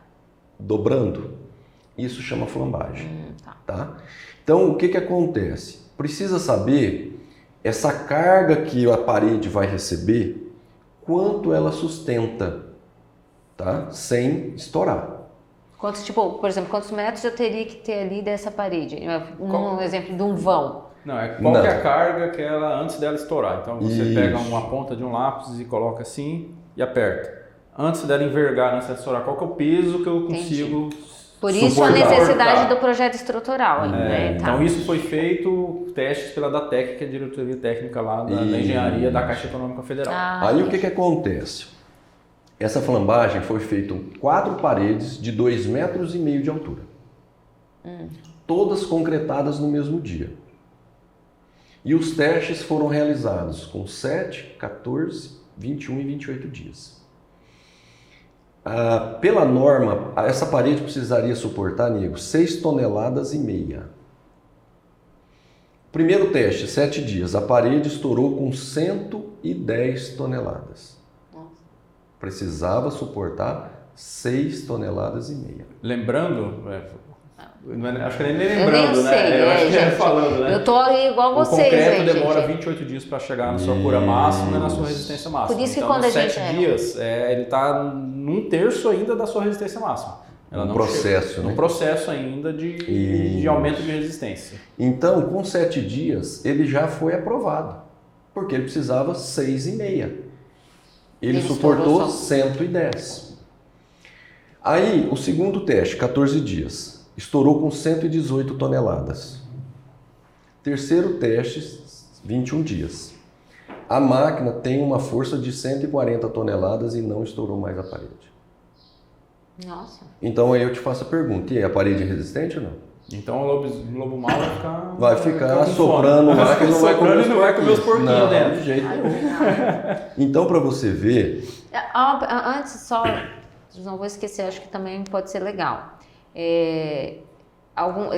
dobrando? Isso chama flambagem, tá? Então, o que acontece? Precisa saber essa carga que a parede vai receber, quanto ela sustenta, tá? Sem estourar. Por exemplo, quantos metros eu teria que ter ali dessa parede? Um exemplo de um vão. Não, qual que é a carga que ela antes dela estourar. Então você pega uma ponta de um lápis e coloca assim e aperta. Antes dela envergar, antes dela estourar, qual que é o peso que eu consigo Por isso a necessidade do projeto estrutural. Né? Então isso foi feito, testes pela DATEC, que é a diretoria técnica lá da Engenharia da Caixa Econômica Federal. Aí o que acontece? Essa flambagem foi feita em 4 paredes de 2,5 metros de altura. Todas concretadas no mesmo dia. E os testes foram realizados com 7, 14, 21 e 28 dias. Pela norma, essa parede precisaria suportar, nego, 6,5 toneladas. Primeiro teste, 7 dias, a parede estourou com 110 toneladas. Precisava suportar 6,5 toneladas. Lembrando, acho que nem lembrando, né? Eu acho que gente, falando, né? Eu tô ali igual vocês, O concreto gente. demora 28 dias para chegar na sua cura máxima e na sua resistência máxima. Por isso que então, quando a gente 7 dias, ele está num terço ainda da sua resistência máxima. Ela não processo, chega. né? Um processo ainda de aumento de resistência. Então, com 7 dias, ele já foi aprovado, porque ele precisava 6,5. Ele suportou 110. Aí, o segundo teste, 14 dias, estourou com 118 toneladas. Terceiro teste, 21 dias. A máquina tem uma força de 140 toneladas e não estourou mais a parede. Nossa. Então aí eu te faço a pergunta, e aí, a parede é resistente ou não? Então o lobo mau vai ficar soprando lá que ele não vai comer os porquinhos dentro. De jeito nenhum. Então, para você ver... Antes, só, não vou esquecer, acho que também pode ser legal.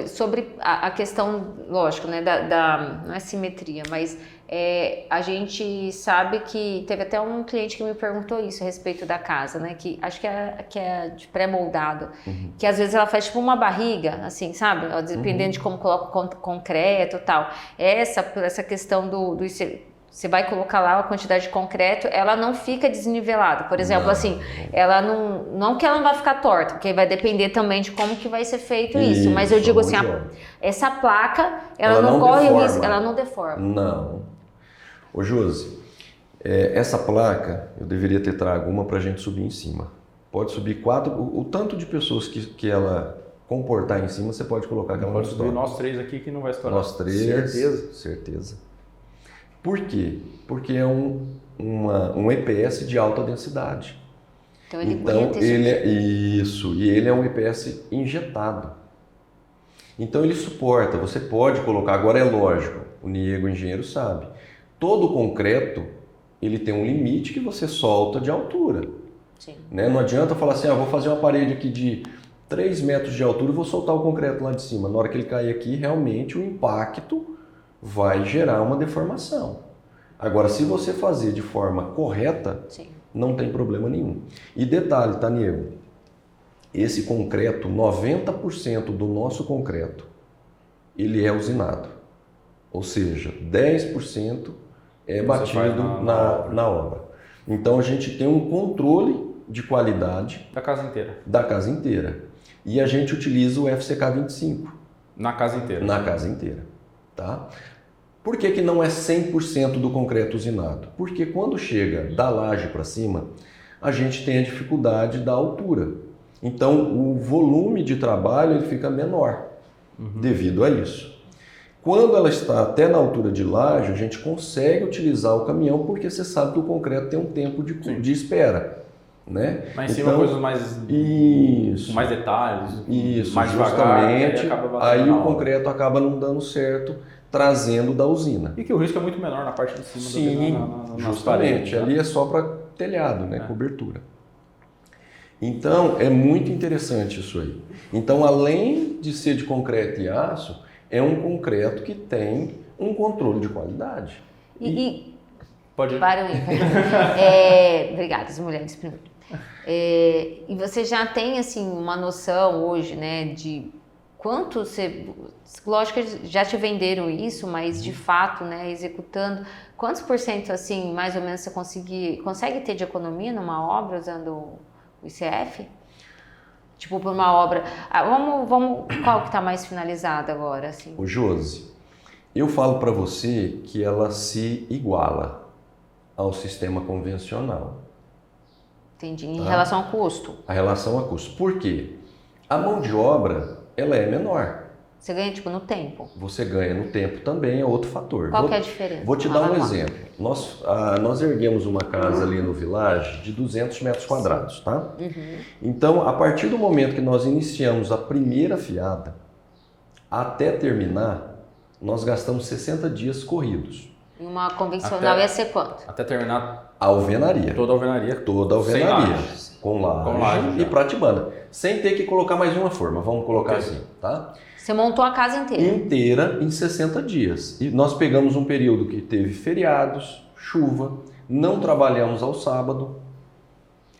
Sobre a questão, lógico, né, não é simetria, mas a gente sabe que teve até um cliente que me perguntou isso a respeito da casa, né, que acho que é de pré-moldado, que às vezes ela faz tipo uma barriga, assim, sabe, dependendo de como coloca o concreto e tal. Essa questão você vai colocar lá a quantidade de concreto, ela não fica desnivelada. Por exemplo, assim, ela não que ela não vai ficar torta, porque vai depender também de como que vai ser feito isso. Mas eu digo assim, essa placa, ela não corre o risco, ela não deforma. Não. Ô Josi, essa placa, eu deveria ter trago uma para a gente subir em cima. Pode subir 4, o tanto de pessoas que ela comportar em cima, você pode colocar que ela não pode subir nós 3 aqui que não vai estourar. Nós 3, certeza. Por quê? Porque é um EPS de alta densidade. Então ele ele é um EPS injetado. Então ele suporta, você pode colocar, agora é lógico, o engenheiro sabe, todo concreto ele tem um limite que você solta de altura. Sim. Né? Não adianta falar assim, vou fazer uma parede aqui de 3 metros de altura e vou soltar o concreto lá de cima. Na hora que ele cair aqui, realmente o impacto vai gerar uma deformação. Agora, se você fazer de forma correta, sim, não tem problema nenhum. E detalhe, tá, Nego? Esse concreto, 90% do nosso concreto, ele é usinado. Ou seja, 10% é batido na obra. Então, a gente tem um controle de qualidade da casa inteira. Da casa inteira. E a gente utiliza o FCK 25. Na casa inteira. Na casa inteira. Tá? Por que não é 100% do concreto usinado? Porque quando chega da laje para cima, a gente tem a dificuldade da altura. Então, o volume de trabalho ele fica menor devido a isso. Quando ela está até na altura de laje, a gente consegue utilizar o caminhão porque você sabe que o concreto tem um tempo de espera. Né? Mas em cima coisas mais, isso, com mais detalhes, isso, mais justamente, devagar, aí o concreto acaba não dando certo, trazendo da usina. E que o risco é muito menor na parte de cima. Sim, do que nas justamente, paredes, né? ali é só para telhado, né? Cobertura. Então, é muito interessante isso aí. Então, além de ser de concreto e aço, é um concreto que tem um controle de qualidade. Pode ir. Obrigada, as mulheres primeiro. E você já tem assim uma noção hoje, né, de quanto você, lógico que já te venderam isso, mas de fato, né, executando, quantos por cento assim, mais ou menos você consegue ter de economia numa obra usando o ICF? Tipo, por uma obra, qual que está mais finalizada agora, assim? O Josi, eu falo para você que ela se iguala ao sistema convencional. Entendi. Em relação ao custo? A relação a custo. Por quê? A mão de obra, ela é menor. Você ganha, tipo, no tempo? Você ganha no tempo também, é outro fator. Qual que é a diferença? Vou te dar um exemplo. Nós erguemos uma casa ali no Village de 200 metros quadrados, tá? Então, a partir do momento que nós iniciamos a primeira fiada, até terminar, nós gastamos 60 dias corridos. E uma convencional ia ser quanto? Até terminar a alvenaria. Toda a alvenaria. Toda a alvenaria. Com laje laje e pratibana. Sem ter que colocar mais uma forma. Vamos colocar assim, tá? Você montou a casa inteira? Inteira em 60 dias. E nós pegamos um período que teve feriados, chuva, não trabalhamos ao sábado.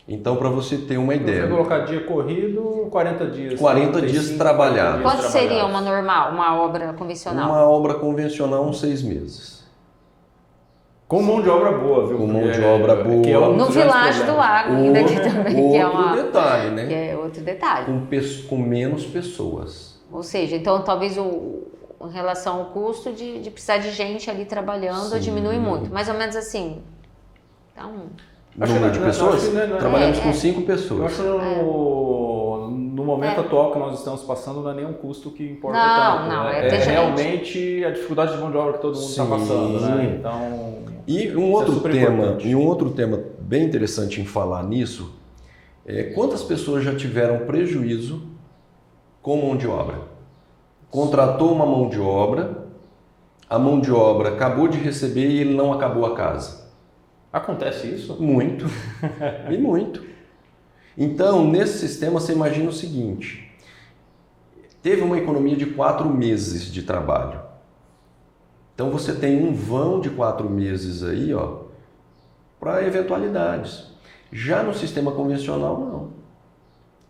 Então, para você ter uma ideia. Você colocar dia corrido, 40 dias. 40 dias trabalhados. Quanto seria uma normal, uma obra convencional? Uma obra convencional, uns 6 meses. Com mão de obra boa, viu? Com mão de obra boa. Que é no Village do Lago, ainda aqui também. Outro detalhe, né? Que é outro detalhe. Com menos pessoas. Ou seja, então talvez em relação ao custo de precisar de gente ali trabalhando diminui muito. Mais ou menos assim. Então, número de pessoas? Trabalhamos com 5 pessoas. Eu acho que no momento atual que nós estamos passando não é nenhum custo que importa tanto. Não, é realmente a dificuldade de mão de obra que todo mundo está passando, né? Então, e um outro tema bem interessante em falar nisso é quantas pessoas já tiveram prejuízo com mão de obra. Contratou uma mão de obra, a mão de obra acabou de receber e ele não acabou a casa. Acontece isso? Muito, e muito. Então, nesse sistema, você imagina o seguinte, teve uma economia de 4 meses de trabalho. Então, você tem um vão de 4 meses aí, ó, para eventualidades. Já no sistema convencional, não.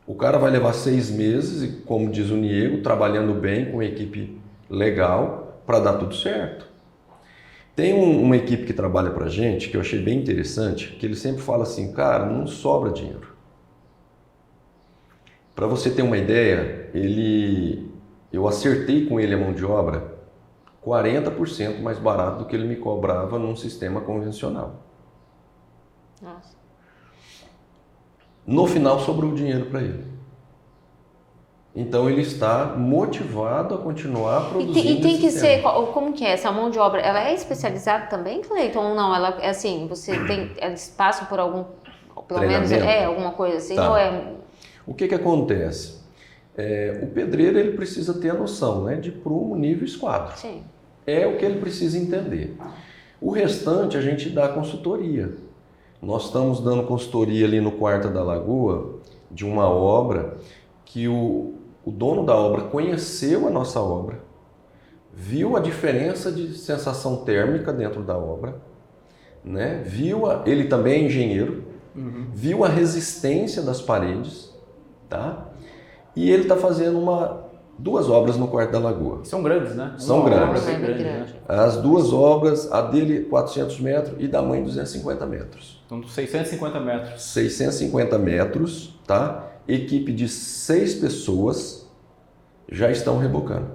O cara vai levar 6 meses, e como diz o Niego, trabalhando bem, com equipe legal, para dar tudo certo. Tem uma equipe que trabalha para a gente, que eu achei bem interessante, que ele sempre fala assim, cara, não sobra dinheiro. Para você ter uma ideia, eu acertei com ele a mão de obra 40% mais barato do que ele me cobrava num sistema convencional. Nossa. No final sobrou dinheiro para ele. Então ele está motivado a continuar produzindo. E tem que ser, como que é essa mão de obra? Ela é especializada também, Cleiton, ou não? Ela é assim, eles passam por algum, pelo menos alguma coisa assim, tá. Ou é? O que acontece? O pedreiro ele precisa ter a noção, né, de prumo, nível e esquadro. Sim. É o que ele precisa entender. O restante a gente dá consultoria. Nós estamos dando consultoria ali no Quarta da Lagoa de uma obra que o dono da obra conheceu a nossa obra, viu a diferença de sensação térmica dentro da obra, né? Ele também é engenheiro, viu a resistência das paredes, tá? E ele está fazendo 2 obras no Quarto da Lagoa. São grandes, né? São grandes. Grande. As 2 obras, a dele 400 metros e da mãe 250 metros. Então 650 metros. 650 metros, tá? Equipe de 6 pessoas já estão rebocando.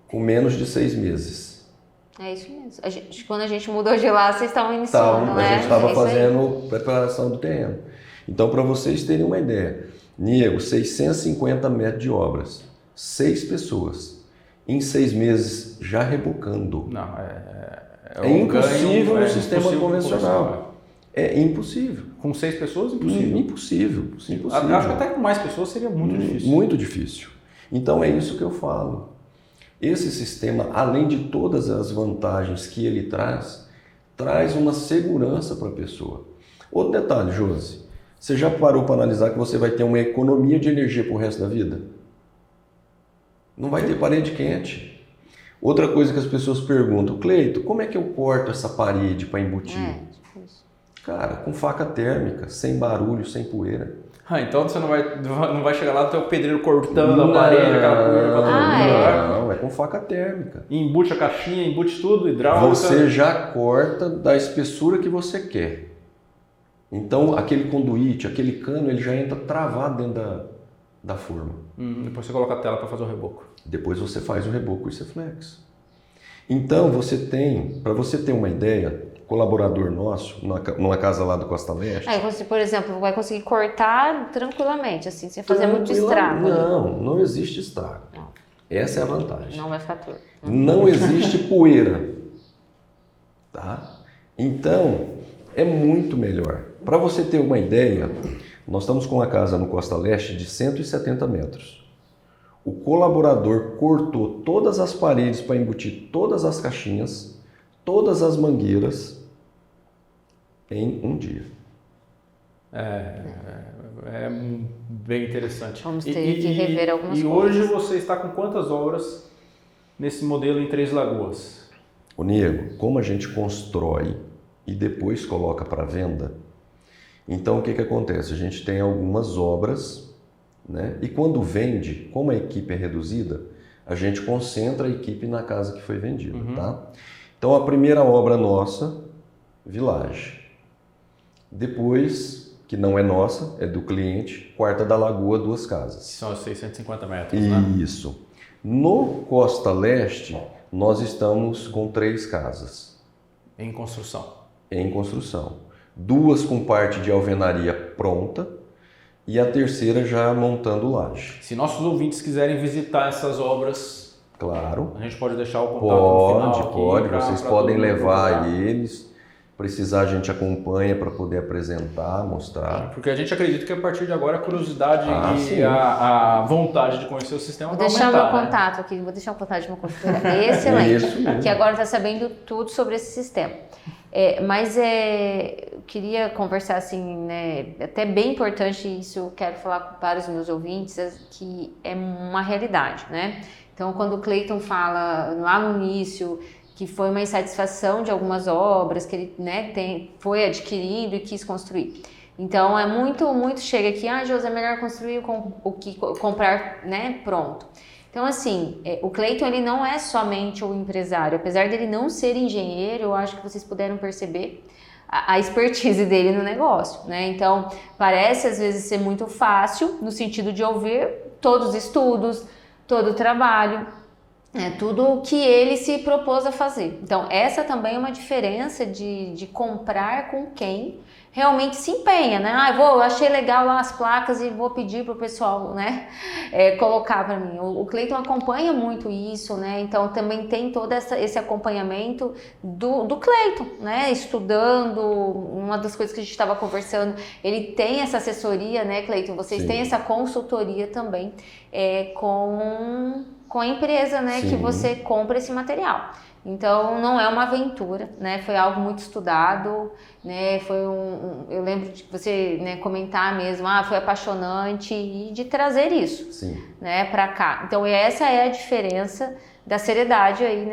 Com menos de 6 meses. É isso mesmo. Quando a gente mudou de lá, vocês estavam iniciando, né? A gente estava É isso aí. fazendo preparação do terreno. Então, para vocês terem uma ideia, Niego, 650 metros de obras, 6 pessoas, em 6 meses já rebocando. Não, É impossível no é sistema impossível convencional. É impossível. Com 6 pessoas, impossível. Impossível. Acho que até com mais pessoas seria muito difícil. Muito difícil. Então é isso que eu falo. Esse sistema, além de todas as vantagens que ele traz uma segurança para a pessoa. Outro detalhe, Josi, você já parou para analisar que você vai ter uma economia de energia para o resto da vida? Não vai ter parede quente. Outra coisa que as pessoas perguntam, Cleito, como é que eu corto essa parede para embutir? Difícil. Cara, com faca térmica, sem barulho, sem poeira. Então você não vai chegar lá e ter o pedreiro cortando a parede, aquela poeira. Não, é com faca térmica. Embute a caixinha, embute tudo, hidráulica. Você já corta da espessura que você quer. Então, aquele conduíte, aquele cano, ele já entra travado dentro da forma. Depois você coloca a tela para fazer o reboco. Depois você faz o reboco e Isoflex. Então, para você ter uma ideia, colaborador nosso, numa casa lá do Costa Leste... Aí você, por exemplo, vai conseguir cortar tranquilamente, assim, sem fazer muito estrago. Não existe estrago. Não. Essa é a vantagem. Não vai ficar torto. Não existe poeira. Tá? Então, é muito melhor. Para você ter uma ideia, nós estamos com uma casa no Costa Leste de 170 metros. O colaborador cortou todas as paredes para embutir todas as caixinhas, todas as mangueiras, em um dia. É bem interessante. Vamos ter que rever algumas coisas. E hoje você está com quantas obras nesse modelo em Três Lagoas? O Niego, como a gente constrói e depois coloca para venda, então o que acontece? A gente tem algumas obras, né? E quando vende, como a equipe é reduzida, a gente concentra a equipe na casa que foi vendida. Tá? Então a primeira obra nossa, Village. Depois, que não é nossa, é do cliente, Quarta da Lagoa, 2 casas. São os 650 metros, né? Isso. No Costa Leste, nós estamos com 3 casas. Em construção. Em construção. 2 com parte de alvenaria pronta e a terceira já montando laje. Se nossos ouvintes quiserem visitar essas obras, claro, a gente pode deixar o contato no final aqui. Pode. Vocês podem levar eles. Precisar, a gente acompanha para poder apresentar, mostrar. Porque a gente acredita que a partir de agora a curiosidade e a vontade de conhecer o sistema vai aumentar. Vou deixar meu contato aqui, vou deixar o contato de uma consultora excelente, que agora está sabendo tudo sobre esse sistema. Mas eu queria conversar assim, né, até bem importante isso, eu quero falar para os meus ouvintes, que é uma realidade, né? Então, quando o Cleiton fala lá no início que foi uma insatisfação de algumas obras que ele, né, foi adquirido e quis construir. Então, é muito chega aqui, José, é melhor construir o que comprar, né, pronto. Então, assim, o Cleiton, ele não é somente o empresário. Apesar dele não ser engenheiro, eu acho que vocês puderam perceber a expertise dele no negócio, né? Então, parece às vezes ser muito fácil, no sentido de ouvir todos os estudos, todo o trabalho, tudo o que ele se propôs a fazer. Então, essa também é uma diferença de comprar com quem realmente se empenha, né? Eu achei legal lá as placas e vou pedir pro pessoal, né, colocar para mim. O Cleiton acompanha muito isso, né? Então, também tem todo esse acompanhamento do Cleiton, né? Estudando, uma das coisas que a gente estava conversando, ele tem essa assessoria, né, Cleiton? Vocês têm essa consultoria também com a empresa, né, que você compra esse material. Então, não é uma aventura, né? Foi algo muito estudado, né? Eu lembro de você, né, comentar mesmo, foi apaixonante e de trazer isso, né, para cá. Então, essa é a diferença da seriedade aí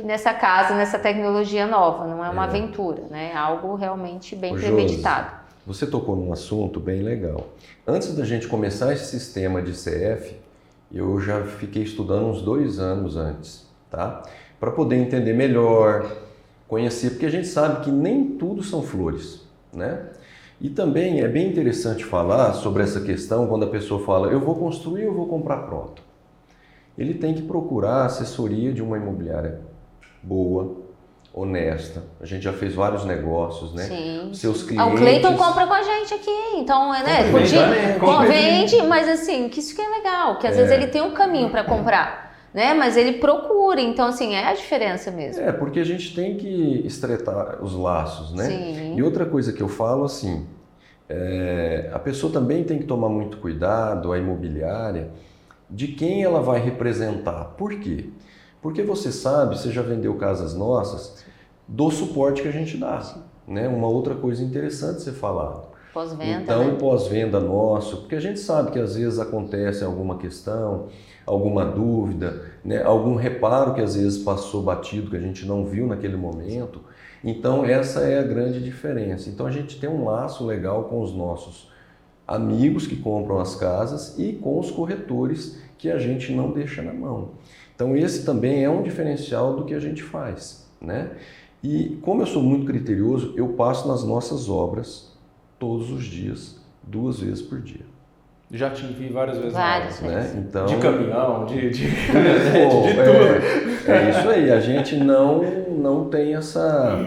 nessa casa, nessa tecnologia nova. Não é uma aventura, né? É algo realmente bem premeditado. Josi, você tocou num assunto bem legal. Antes da gente começar esse sistema de CF, eu já fiquei estudando uns 2 anos antes, tá? Para poder entender melhor, conhecer, porque a gente sabe que nem tudo são flores, né? E também é bem interessante falar sobre essa questão quando a pessoa fala, eu vou construir, eu vou comprar pronto. Ele tem que procurar a assessoria de uma imobiliária boa, honesta. A gente já fez vários negócios, né? Sim. Seus Ah, clientes... o Cleiton compra com a gente aqui, então, né? Vende, mas assim, que isso que é legal, que às vezes ele tem um caminho para comprar, né? Mas ele procura, então assim, é a diferença mesmo. Porque a gente tem que estreitar os laços, né? Sim. E outra coisa que eu falo assim, a pessoa também tem que tomar muito cuidado, a imobiliária, de quem ela vai representar. Por quê? Porque você sabe, você já vendeu casas nossas, do suporte que a gente dá, né? Uma outra coisa interessante você falar. Pós-venda, Então, né? o pós-venda nosso, porque a gente sabe que às vezes acontece alguma questão, alguma dúvida, né? Algum reparo que às vezes passou batido, que a gente não viu naquele momento. Então, essa é a grande diferença. Então, a gente tem um laço legal com os nossos amigos que compram as casas e com os corretores que a gente não deixa na mão. Então esse também é um diferencial do que a gente faz, né? E como eu sou muito criterioso, eu passo nas nossas obras todos os dias, 2 vezes por dia. Já te vi várias vezes. Várias lá, vezes. Né? Então, de caminhão, de tudo. É isso aí, a gente não tem essa...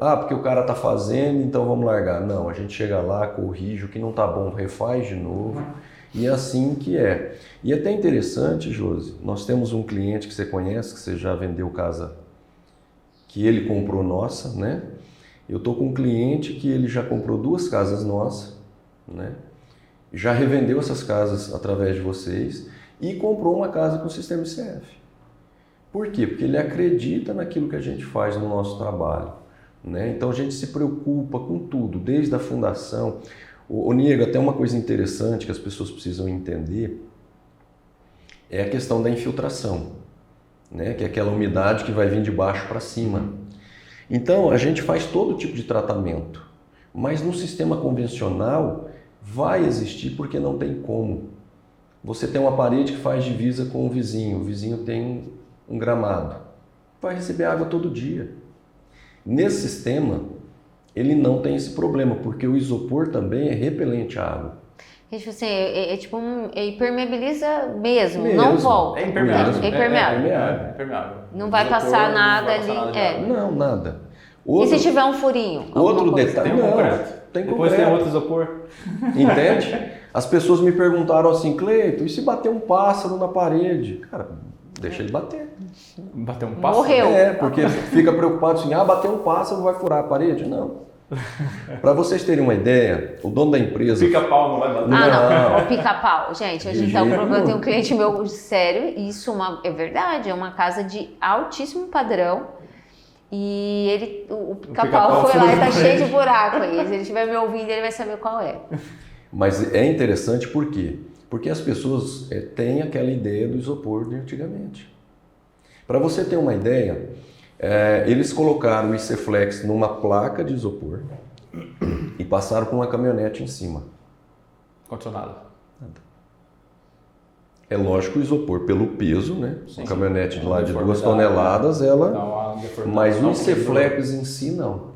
porque o cara tá fazendo, então vamos largar. Não, a gente chega lá, corrige, o que não tá bom, refaz de novo. E é assim que é. E é até interessante, Josi, nós temos um cliente que você conhece, que você já vendeu casa, que ele comprou nossa, né? Eu tô com um cliente que ele já comprou 2 casas nossas, né? Já revendeu essas casas através de vocês e comprou uma casa com sistema ICF. Por quê? Porque ele acredita naquilo que a gente faz no nosso trabalho, né? Então a gente se preocupa com tudo, desde a fundação. O Niego, até uma coisa interessante que as pessoas precisam entender é a questão da infiltração, né? Que é aquela umidade que vai vir de baixo para cima. Então a gente faz todo tipo de tratamento, mas no sistema convencional vai existir porque não tem como. Você tem uma parede que faz divisa com o vizinho tem um gramado, vai receber água todo dia. Nesse sistema, ele não tem esse problema, porque o isopor também é repelente à água. Tipo assim, impermeabiliza mesmo, não volta. É impermeável. É impermeável. É impermeável. Não vai passar nada ali. Não, nada. E se tiver um furinho? Outro detalhe. Tem um concreto. Tem Depois concreto. tem outro isopor. Entende? As pessoas me perguntaram assim, Cleiton, e se bater um pássaro na parede? Cara, deixa ele bater. Bater um pássaro? Morreu. Porque fica preocupado assim, bater um pássaro vai furar a parede? Não. Para vocês terem uma ideia, o dono da empresa... Pica-pau não vai bater. Não. Pica-pau. Gente, a gente tá com jeito problema. Tem um nenhum. cliente meu, sério, isso é verdade, é uma casa de altíssimo padrão. E o pica-pau foi lá e tá cheio de buraco aí. Se ele estiver me ouvindo, ele vai saber qual é. Mas é interessante por quê? Porque as pessoas têm aquela ideia do isopor de antigamente. Para você ter uma ideia, eles colocaram o ICFlex numa placa de isopor e passaram com uma caminhonete em cima. Condicionado. É lógico o isopor pelo peso, né? Sim. Uma caminhonete de lá de 2 Deformidade, toneladas, ela... Dá uma deformidade. Mas o ICFlex em si, não.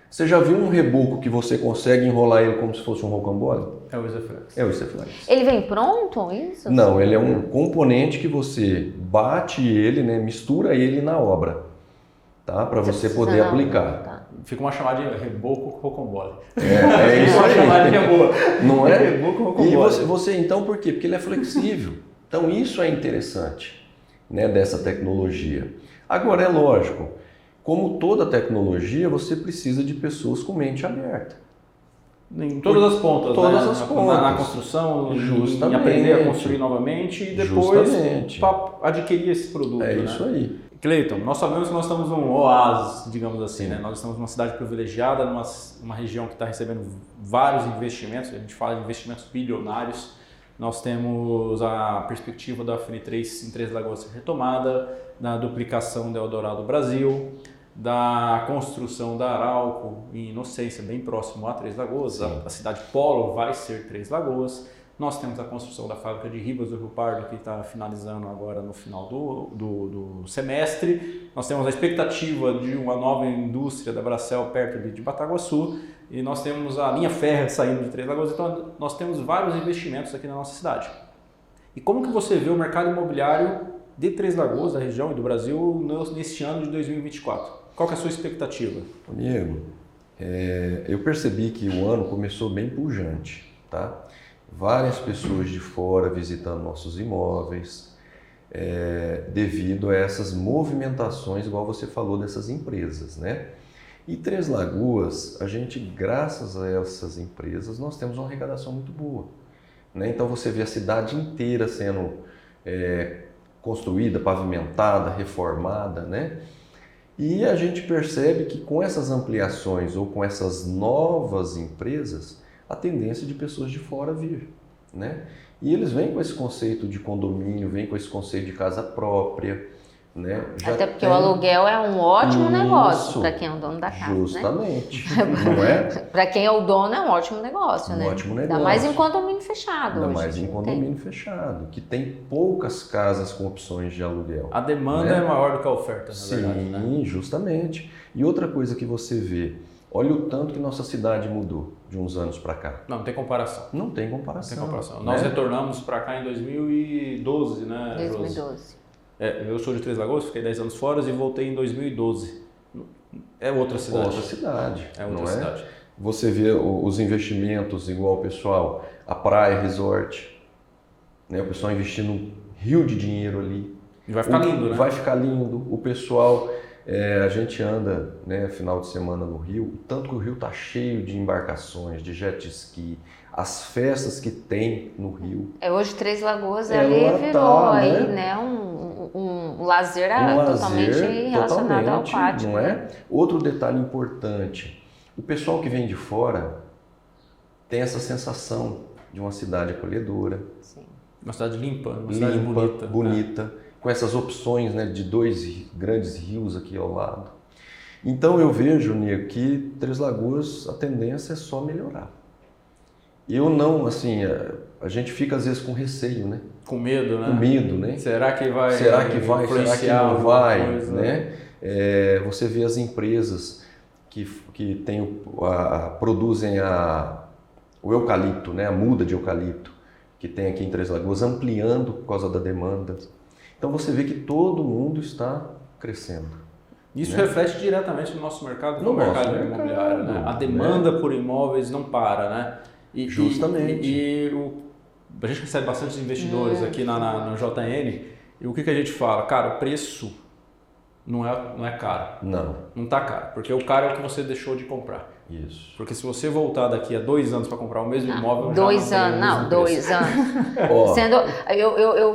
Você já viu um reboco que você consegue enrolar ele como se fosse um rocambole? É o ICFlex. É o ICFlex. Ele vem pronto, isso? Não, ele é um componente que você bate ele, né? Mistura ele na obra, tá? Para você poder Não, aplicar. tá. Fica uma chamada de reboco rocambole. É isso Uma aí. chamadinha boa. Não é? Reboco rocambole. E você então, por quê? Porque ele é flexível. Então isso é interessante, né, dessa tecnologia. Agora é lógico, como toda tecnologia, você precisa de pessoas com mente aberta. Em todas as pontas, todas né? as pontas. Na construção, Justamente. em aprender a construir novamente e depois para adquirir esse produto. É né? isso aí. Cleiton, nós sabemos que nós estamos num oásis, digamos assim, né? Nós estamos numa cidade privilegiada, numa região que está recebendo vários investimentos, a gente fala de investimentos bilionários. Nós temos a perspectiva da FNI3 em Três Lagoas ser retomada, da duplicação da Eldorado Brasil, da construção da Arauco em Inocência, bem próximo a Três Lagoas. A cidade polo vai ser Três Lagoas. Nós temos a construção da fábrica de Ribas do Rio Pardo, que está finalizando agora no final do semestre. Nós temos a expectativa de uma nova indústria da Bracel perto de Bataguaçu. E nós temos a linha férrea saindo de Três Lagoas. Então, nós temos vários investimentos aqui na nossa cidade. E como que você vê o mercado imobiliário de Três Lagoas, da região e do Brasil, neste ano de 2024? Qual que é a sua expectativa? Amigo, eu percebi que o ano começou bem pujante, tá? Várias pessoas de fora visitando nossos imóveis, devido a essas movimentações, igual você falou, dessas empresas, né? E Três Lagoas, a gente, graças a essas empresas, nós temos uma arrecadação muito boa, né? Então você vê a cidade inteira sendo construída, pavimentada, reformada, né? E a gente percebe que com essas ampliações ou com essas novas empresas, a tendência de pessoas de fora vir, né? E eles vêm com esse conceito de condomínio, vêm com esse conceito de casa própria, né? Até porque o aluguel é um ótimo negócio para quem é o dono da casa, justamente, né? Não é? Para quem é o dono é um ótimo negócio, né? Ótimo negócio. Ainda mais em condomínio fechado. Ainda hoje, mais em condomínio fechado, que tem poucas casas com opções de aluguel. A demanda é maior do que a oferta, na verdade, né? Sim, justamente. E outra coisa que você vê, olha o tanto que nossa cidade mudou de uns anos para cá. Não tem comparação. Não tem comparação. Não tem comparação. Né? Nós retornamos para cá em 2012, né, 2012. Eu sou de Três Lagoas, fiquei 10 anos fora e voltei em 2012. É outra cidade. Outra cidade. É outra não cidade. É? Você vê os investimentos igual o pessoal, a praia, resort, né? O pessoal investindo um rio de dinheiro ali. E vai ficar lindo, né? Vai ficar lindo. O pessoal, a gente anda, né, final de semana no rio, tanto que o rio está cheio de embarcações, de jet ski, as festas que tem no rio. Hoje Três Lagoas ali virou aí, né, um lazer totalmente relacionado ao aquático. Não é? Outro detalhe importante, o pessoal que vem de fora tem essa sensação de uma cidade acolhedora. Sim. Uma cidade limpa, uma cidade bonita. Né? Com essas opções, né, de 2 grandes rios aqui ao lado. Então eu vejo, Nego, que Três Lagoas a tendência é só melhorar. Eu não, assim, a gente fica às vezes com receio, né? Com medo, né? Com medo, né? Será que vai? Será que vai? Será que não vai? Coisa, né? Você vê as empresas que produzem o eucalipto, né? A muda de eucalipto que tem aqui em Três Lagoas, ampliando por causa da demanda. Então você vê que todo mundo está crescendo. Isso né? reflete diretamente no nosso mercado, no mercado imobiliário. Né? A demanda por imóveis não para, né? Justamente. A gente recebe bastante investidores aqui no JN e o que a gente fala? Cara, o preço não é caro. Não está caro, porque o caro é o que você deixou de comprar. Isso. Porque se você voltar daqui a 2 anos para comprar o mesmo imóvel... 2 anos, 2 anos. Sendo,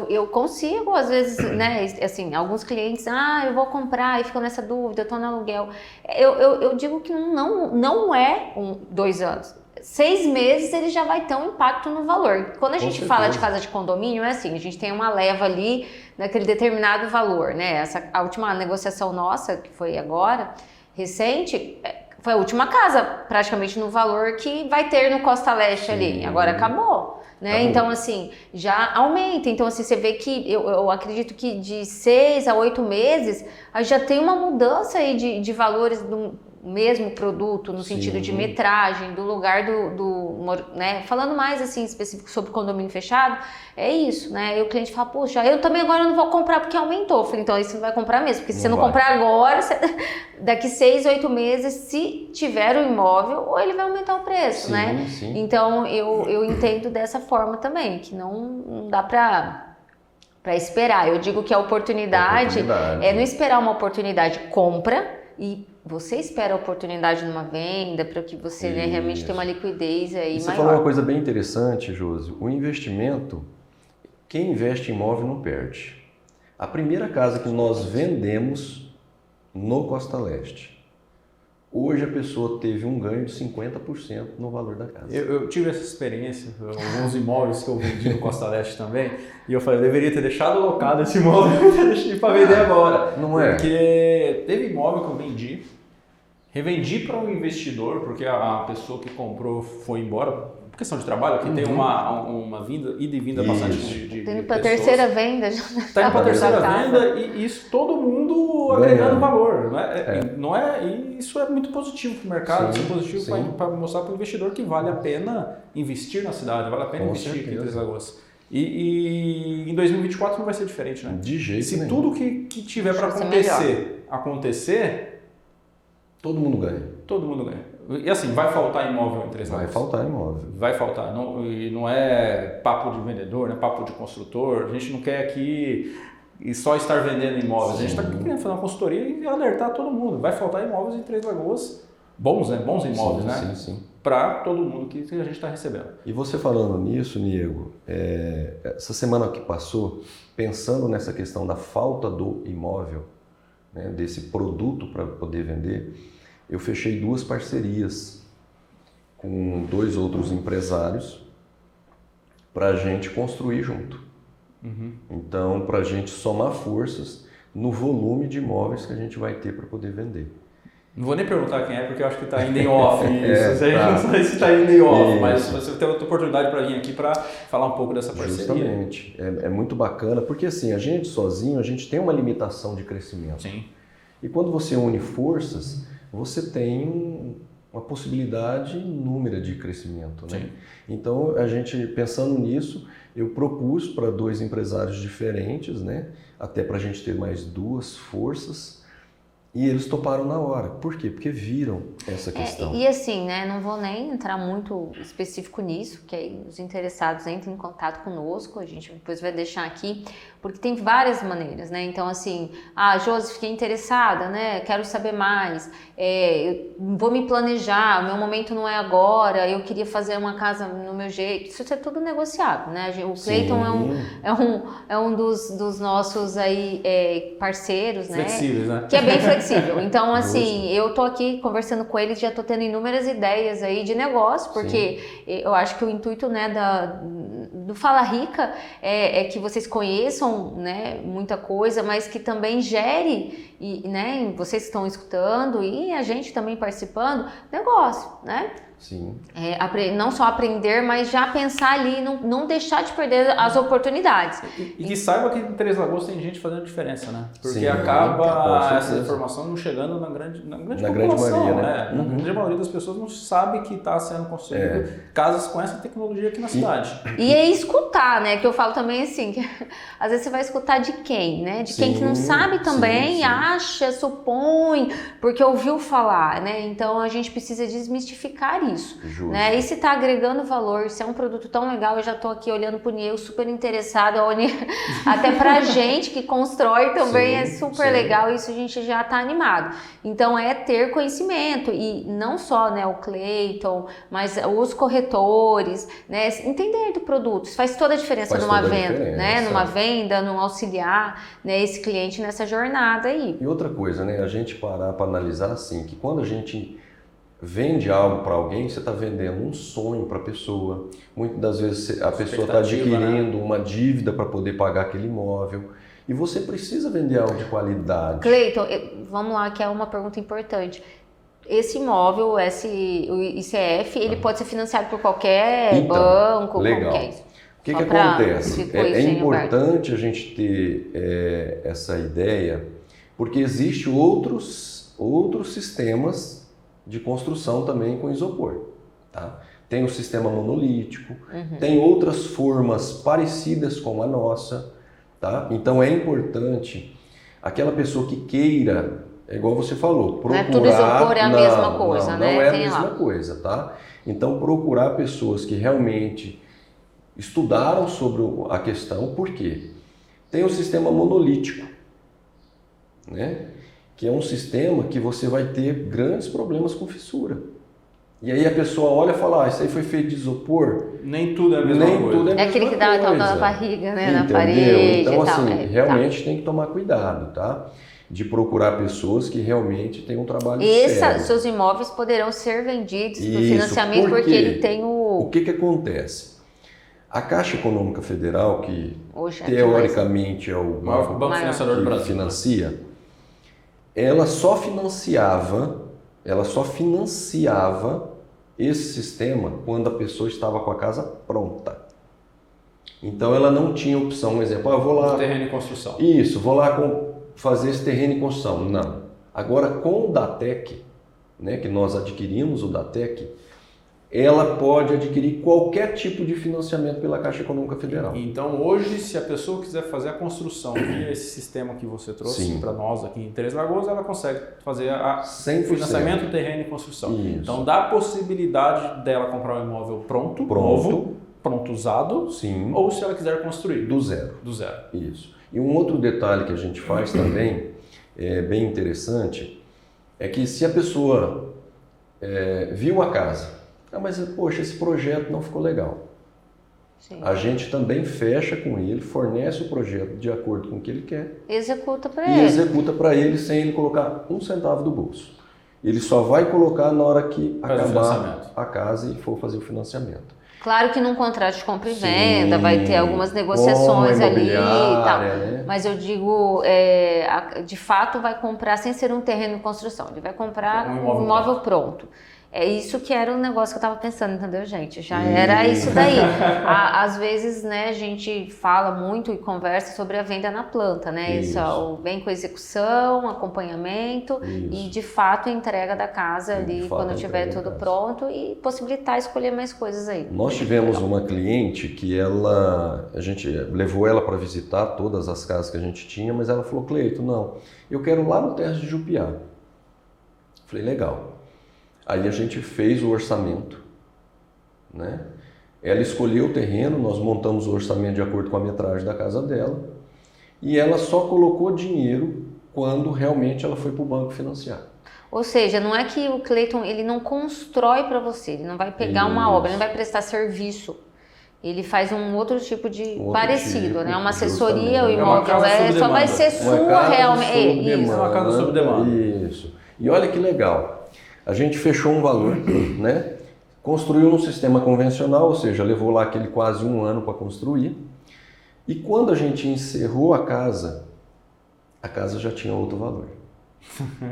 eu consigo, às vezes, né, assim, alguns clientes, eu vou comprar e ficam nessa dúvida, eu estou no aluguel. Eu digo que não é 2 anos. 6 meses ele já vai ter um impacto no valor. Quando a gente fala de casa de condomínio, é assim, a gente tem uma leva ali naquele determinado valor, né? A última negociação nossa, que foi agora, recente, foi a última casa, praticamente no valor que vai ter no Costa Leste ali. Agora acabou, né? Então, assim, já aumenta. Então, assim, você vê que eu acredito que de 6 a 8 meses, a gente já tem uma mudança aí de valores do mesmo produto, no sentido de metragem, do lugar né? Falando mais assim, específico sobre condomínio fechado, é isso, né? E o cliente fala, poxa, eu também agora não vou comprar porque aumentou. Eu falei, então aí você não vai comprar mesmo, porque se você não comprar agora, daqui 6, 8 meses, se tiver o imóvel, ou ele vai aumentar o preço, né? Sim. Então eu entendo dessa forma também, que não dá para esperar. Eu digo que a oportunidade é não esperar uma oportunidade, compra e você espera a oportunidade numa venda para que você realmente tenha uma liquidez aí você maior. falou uma coisa bem interessante, Josi. O investimento, quem investe em imóvel não perde. A primeira casa que nós vendemos no Costa Leste, hoje a pessoa teve um ganho de 50% no valor da casa. Eu tive essa experiência, alguns imóveis que eu vendi no Costa Leste também, e eu falei, eu deveria ter deixado alocado esse imóvel e deixei para vender agora. Não é? Porque teve imóvel que eu revendi para um investidor, porque a pessoa que comprou foi embora, por questão de trabalho, aqui tem uma vinda, ida e vinda bastante de Está indo para a terceira venda. Está indo para a terceira venda e isso todo mundo agregando valor. E isso é muito positivo para o mercado, isso é positivo para mostrar para o investidor que vale a pena investir na cidade, vale a pena investir aqui em Três Lagoas. E em 2024 não vai ser diferente, né? De jeito Se nenhum. tudo que tiver para acontecer, Todo mundo ganha. todo mundo ganha. E assim, vai faltar imóvel em Três Vai Lagoas? faltar imóvel. Vai faltar. E não é papo de vendedor, não é papo de construtor. A gente não quer aqui só estar vendendo imóveis. A gente está querendo fazer uma consultoria e alertar todo mundo. Vai faltar imóveis em Três Lagoas. Bons, né? Bons imóveis, né? Sim. Para todo mundo que a gente está recebendo. E você falando nisso, Niego, essa semana que passou, pensando nessa questão da falta do imóvel, né, desse produto para poder vender, eu fechei 2 parcerias com 2 outros empresários para a gente construir junto. Então, para a gente somar forças no volume de imóveis que a gente vai ter para poder vender. Não vou nem perguntar quem é, porque eu acho que está indo em off isso. Não sei se está indo em off, mas você tem outra oportunidade para vir aqui para falar um pouco dessa parceria. Justamente. É muito bacana, porque assim, a gente sozinho, a gente tem uma limitação de crescimento. Sim. E quando você une forças, você tem uma possibilidade inúmera de crescimento, né? Sim. Então, a gente, pensando nisso, eu propus para 2 empresários diferentes, né? Até para a gente ter mais 2 forças. E eles toparam na hora. Por quê? Porque viram essa questão. E assim, né, não vou nem entrar muito específico nisso, que aí os interessados entrem em contato conosco, a gente depois vai deixar aqui, porque tem várias maneiras, né? Então, assim, Josi, fiquei interessada, né? Quero saber mais, eu vou me planejar, o meu momento não é agora, eu queria fazer uma casa no meu jeito. Isso é tudo negociável, né? O Cleiton é um dos nossos aí, parceiros, né? Flexíveis, né? Que é bem flexível. Então, assim, eu tô aqui conversando com eles, já tô tendo inúmeras ideias aí de negócio, porque eu acho que o intuito, né, do Fala Rica é que vocês conheçam, né, muita coisa, mas que também gere, né, vocês que estão escutando e a gente também participando, negócio, né? Sim. Não só aprender, mas já pensar ali, não deixar de perder as oportunidades. E que saiba que em Três Lagoas tem gente fazendo diferença, né? Porque Sim, acaba essa informação não chegando na grande população, maioria, né? Na grande maioria das pessoas não sabe que está sendo construído casas com essa tecnologia aqui na cidade. E é escutar, né? Que eu falo também assim, que às vezes você vai escutar de quem, né? De quem que não sabe também, acha, supõe, porque ouviu falar, né? Então a gente precisa desmistificar isso, né? E se tá agregando valor, se é um produto tão legal, eu já tô aqui olhando pro Niel super interessado, até pra gente que constrói também é super legal, isso a gente já tá animado. Então é ter conhecimento e não só, né, o Cleiton, mas os corretores, né, entender do produto, isso faz toda a diferença numa venda, né, numa venda, num auxiliar, né, esse cliente nessa jornada aí. E outra coisa, né, a gente parar para analisar assim, que quando a gente vende algo para alguém, você está vendendo um sonho para a pessoa. Muitas das vezes a pessoa está adquirindo uma dívida para poder pagar aquele imóvel. E você precisa vender algo de qualidade. Cleiton, vamos lá, que é uma pergunta importante. Esse imóvel, o ICF, ele pode ser financiado por qualquer banco? Legal. Qualquer... O que acontece? É importante a gente ter essa ideia, porque existem outros sistemas de construção também com isopor, tá? Tem o sistema monolítico, tem outras formas parecidas com a nossa, tá? Então é importante aquela pessoa que queira, é igual você falou, procurar... Não é tudo isopor, é a mesma coisa, né? Não é a mesma coisa, tá? Então procurar pessoas que realmente estudaram sobre a questão, por quê? Tem o sistema monolítico, né? Que é um sistema que você vai ter grandes problemas com fissura. E aí a pessoa olha e fala, isso aí foi feito de isopor? Nem tudo é a mesma coisa. É aquele que dá na barriga, né? Entendeu? Na parede então, e tal. Assim, realmente tem que tomar cuidado, tá? De procurar pessoas que realmente têm um trabalho sério. Seus imóveis poderão ser vendidos no financiamento porque ele tem O que acontece? A Caixa Econômica Federal, que hoje teoricamente é o maior banco financiador do que Brasil, financia, ela só financiava esse sistema quando a pessoa estava com a casa pronta. Então ela não tinha opção, um exemplo, eu vou lá... Terreno em construção. Isso, vou lá fazer esse terreno em construção. Não. Agora com o Datec, né, que nós adquirimos o Datec, ela pode adquirir qualquer tipo de financiamento pela Caixa Econômica Federal. Então hoje, se a pessoa quiser fazer a construção via esse sistema que você trouxe para nós aqui em Três Lagoas, ela consegue fazer o 100%. financiamento, terreno e construção. Isso. Então dá a possibilidade dela comprar um imóvel pronto, novo, pronto usado, Sim. ou se ela quiser construir. Do zero. Do zero. Isso. E um outro detalhe que a gente faz também, bem interessante, é que se a pessoa viu a casa, mas poxa, esse projeto não ficou legal. Sim. A gente também fecha com ele, fornece o projeto de acordo com o que ele quer. Executa para E ele. executa para ele sem ele colocar um centavo do bolso. Ele só vai colocar na hora que acabar a casa e for fazer o financiamento. Claro que num contrato de compra e Sim, venda vai ter algumas negociações ali e tal. Né? Mas eu digo, de fato vai comprar sem ser um terreno em construção. Ele vai comprar um imóvel pronto. É isso que era o negócio que eu estava pensando, entendeu, gente? Já era isso daí. Às vezes, né, a gente fala muito e conversa sobre a venda na planta, né? Isso vem com execução, acompanhamento e, de fato, a entrega da casa ali quando tiver tudo pronto e possibilitar escolher mais coisas aí. Nós tivemos uma cliente que a gente levou ela para visitar todas as casas que a gente tinha, mas ela falou, Cleito, não, eu quero lá no Terras de Jupiá. Falei, legal. Aí a gente fez o orçamento, né? Ela escolheu o terreno, nós montamos o orçamento de acordo com a metragem da casa dela e ela só colocou dinheiro quando realmente ela foi para o banco financiar. Ou seja, não é que o Cleiton ele não constrói para você, ele não vai pegar uma obra, ele não vai prestar serviço. Ele faz um outro tipo de parecido, né? Uma assessoria, o imóvel só vai ser sua realmente. Isso, uma casa sob demanda. Isso. E olha que legal. A gente fechou um valor, né? Construiu um sistema convencional, ou seja, levou lá aquele quase um ano para construir. E quando a gente encerrou a casa já tinha outro valor.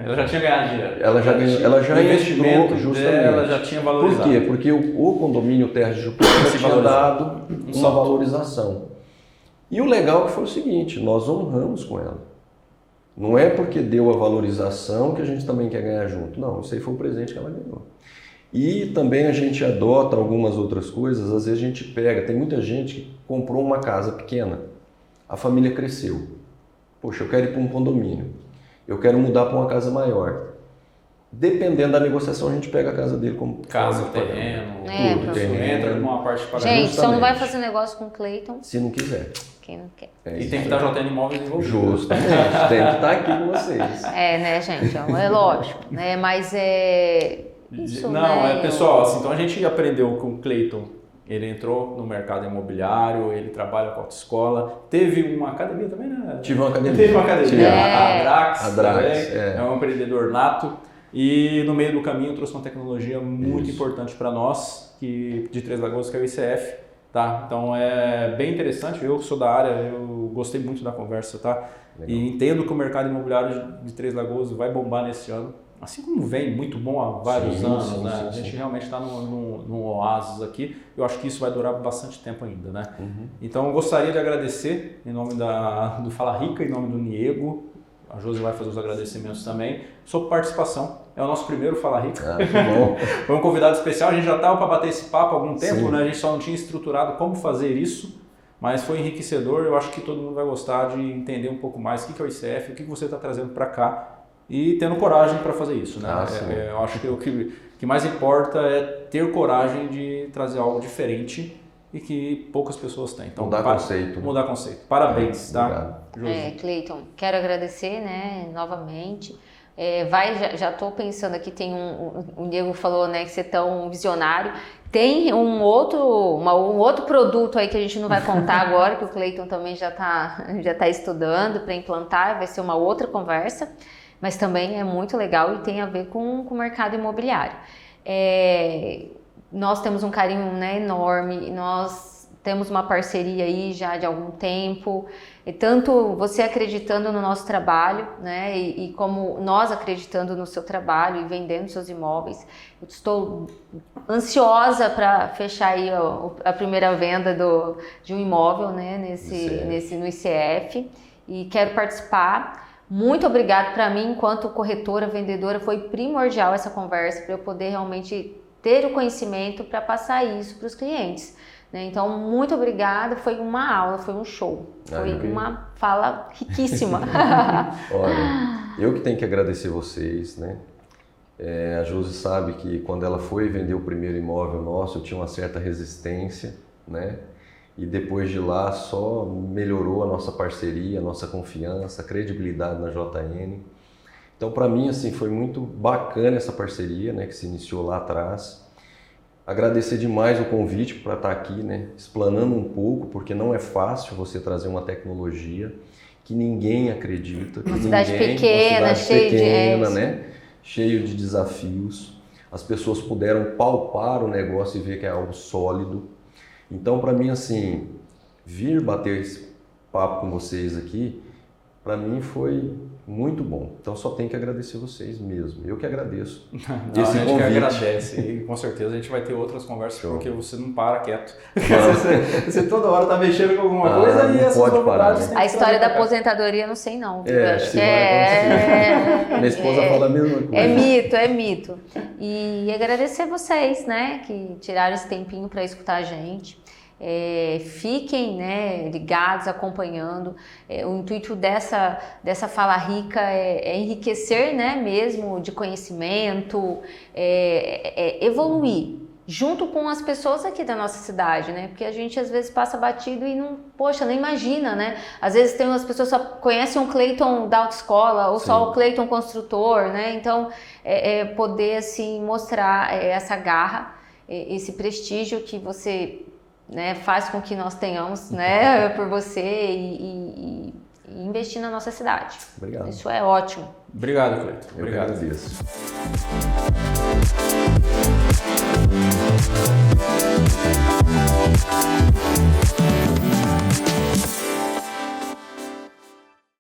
Ela já tinha ganhado dinheiro. Ela já investimento entrou justamente. Ela já tinha valorizado. Por quê? Porque o condomínio Terras de Jupiá tinha dado uma valorização. E o legal que foi o seguinte, nós honramos com ela. Não é porque deu a valorização que a gente também quer ganhar junto. Não, isso aí foi o presente que ela ganhou. E também a gente adota algumas outras coisas, às vezes a gente pega, tem muita gente que comprou uma casa pequena, a família cresceu. Poxa, eu quero ir para um condomínio, eu quero mudar para uma casa maior. Dependendo da negociação, a gente pega a casa dele como casa, terreno, tudo, entra numa parte para gente, só não vai fazer negócio com o Cleiton se não quiser. Quem não quer. E tem que estar JN Imóveis envolvido. Justamente, tem que estar aqui com vocês. Né, gente? É lógico, né? Mas isso, não, né? Pessoal, assim, então a gente aprendeu com o Cleiton. Ele entrou no mercado imobiliário, ele trabalha com autoescola. Teve uma academia também, né? Tive uma academia. Teve uma academia. A Drax também, é um empreendedor nato. E no meio do caminho trouxe uma tecnologia muito importante para nós, de Três Lagoas, que é o ICF. Tá? Então é bem interessante, eu sou da área, eu gostei muito da conversa, tá? Legal. E entendo que o mercado imobiliário de Três Lagoas vai bombar nesse ano, assim como vem muito bom há vários anos, né? A gente realmente está num oásis aqui, eu acho que isso vai durar bastante tempo ainda, né? Então eu gostaria de agradecer em nome do Fala Rica, em nome do Niego, a Josi vai fazer os agradecimentos também, sua participação. É o nosso primeiro Fala Rica. Bom. Foi um convidado especial, a gente já estava para bater esse papo há algum tempo, né? A gente só não tinha estruturado como fazer isso, mas foi enriquecedor. Eu acho que todo mundo vai gostar de entender um pouco mais o que é o ICF, o que você está trazendo para cá e tendo coragem para fazer isso, né? Eu acho que o que mais importa é ter coragem de trazer algo diferente e que poucas pessoas têm. Então, mudar conceito. Parabéns, tá? Cleiton, quero agradecer, né, novamente. Já estou pensando aqui, tem o Diego falou, né, que você é tão visionário. Tem um outro produto aí que a gente não vai contar agora, que o Cleiton também já tá estudando para implantar, vai ser uma outra conversa, mas também é muito legal e tem a ver com o mercado imobiliário. Nós temos um carinho, né, enorme, nós temos uma parceria aí já de algum tempo, e tanto você acreditando no nosso trabalho, né, e como nós acreditando no seu trabalho e vendendo seus imóveis. Eu estou ansiosa para fechar aí a primeira venda de um imóvel, né, no ICF, e quero participar. Muito obrigada. Para mim, enquanto corretora, vendedora, foi primordial essa conversa para eu poder realmente ter o conhecimento para passar isso para os clientes. Né? Então, muito obrigada, foi uma aula, foi um show, foi uma fala riquíssima. Olha, eu que tenho que agradecer vocês, né? A Josi sabe que quando ela foi vender o primeiro imóvel nosso, eu tinha uma certa resistência, né? E depois de lá só melhorou a nossa parceria, a nossa confiança, a credibilidade na JN. Então, para mim, assim, foi muito bacana essa parceria, né, que se iniciou lá atrás. Agradecer demais o convite para estar aqui, né, explanando um pouco, porque não é fácil você trazer uma tecnologia que ninguém acredita. Uma cidade pequena, né, cheio de desafios. As pessoas puderam palpar o negócio e ver que é algo sólido. Então, para mim, assim, vir bater esse papo com vocês aqui, para mim foi muito bom. Então, só tenho que agradecer vocês mesmo. Eu que agradeço Não, esse a gente convite. que agradece e com certeza a gente vai ter outras conversas, porque você não para quieto. Você toda hora tá mexendo com alguma coisa e essas pode novidades... parar, né? A história da aposentadoria, não sei não. Se vai acontecer. Minha esposa fala a mesma coisa. É mito. E agradecer vocês, né, que tiraram esse tempinho para escutar a gente. Fiquem, né, ligados, acompanhando. O intuito dessa fala rica é enriquecer, né, mesmo de conhecimento, evoluir junto com as pessoas aqui da nossa cidade, né? Porque a gente às vezes passa batido e não imagina, né? Às vezes tem umas pessoas que só conhecem o Cleiton da autoescola ou só o Cleiton construtor, né? Então, poder assim mostrar essa garra, esse prestígio que você, né, faz com que nós tenhamos, né, por você e investir na nossa cidade. Obrigado. Isso é ótimo. Obrigado, Cleiton. Eu que agradeço.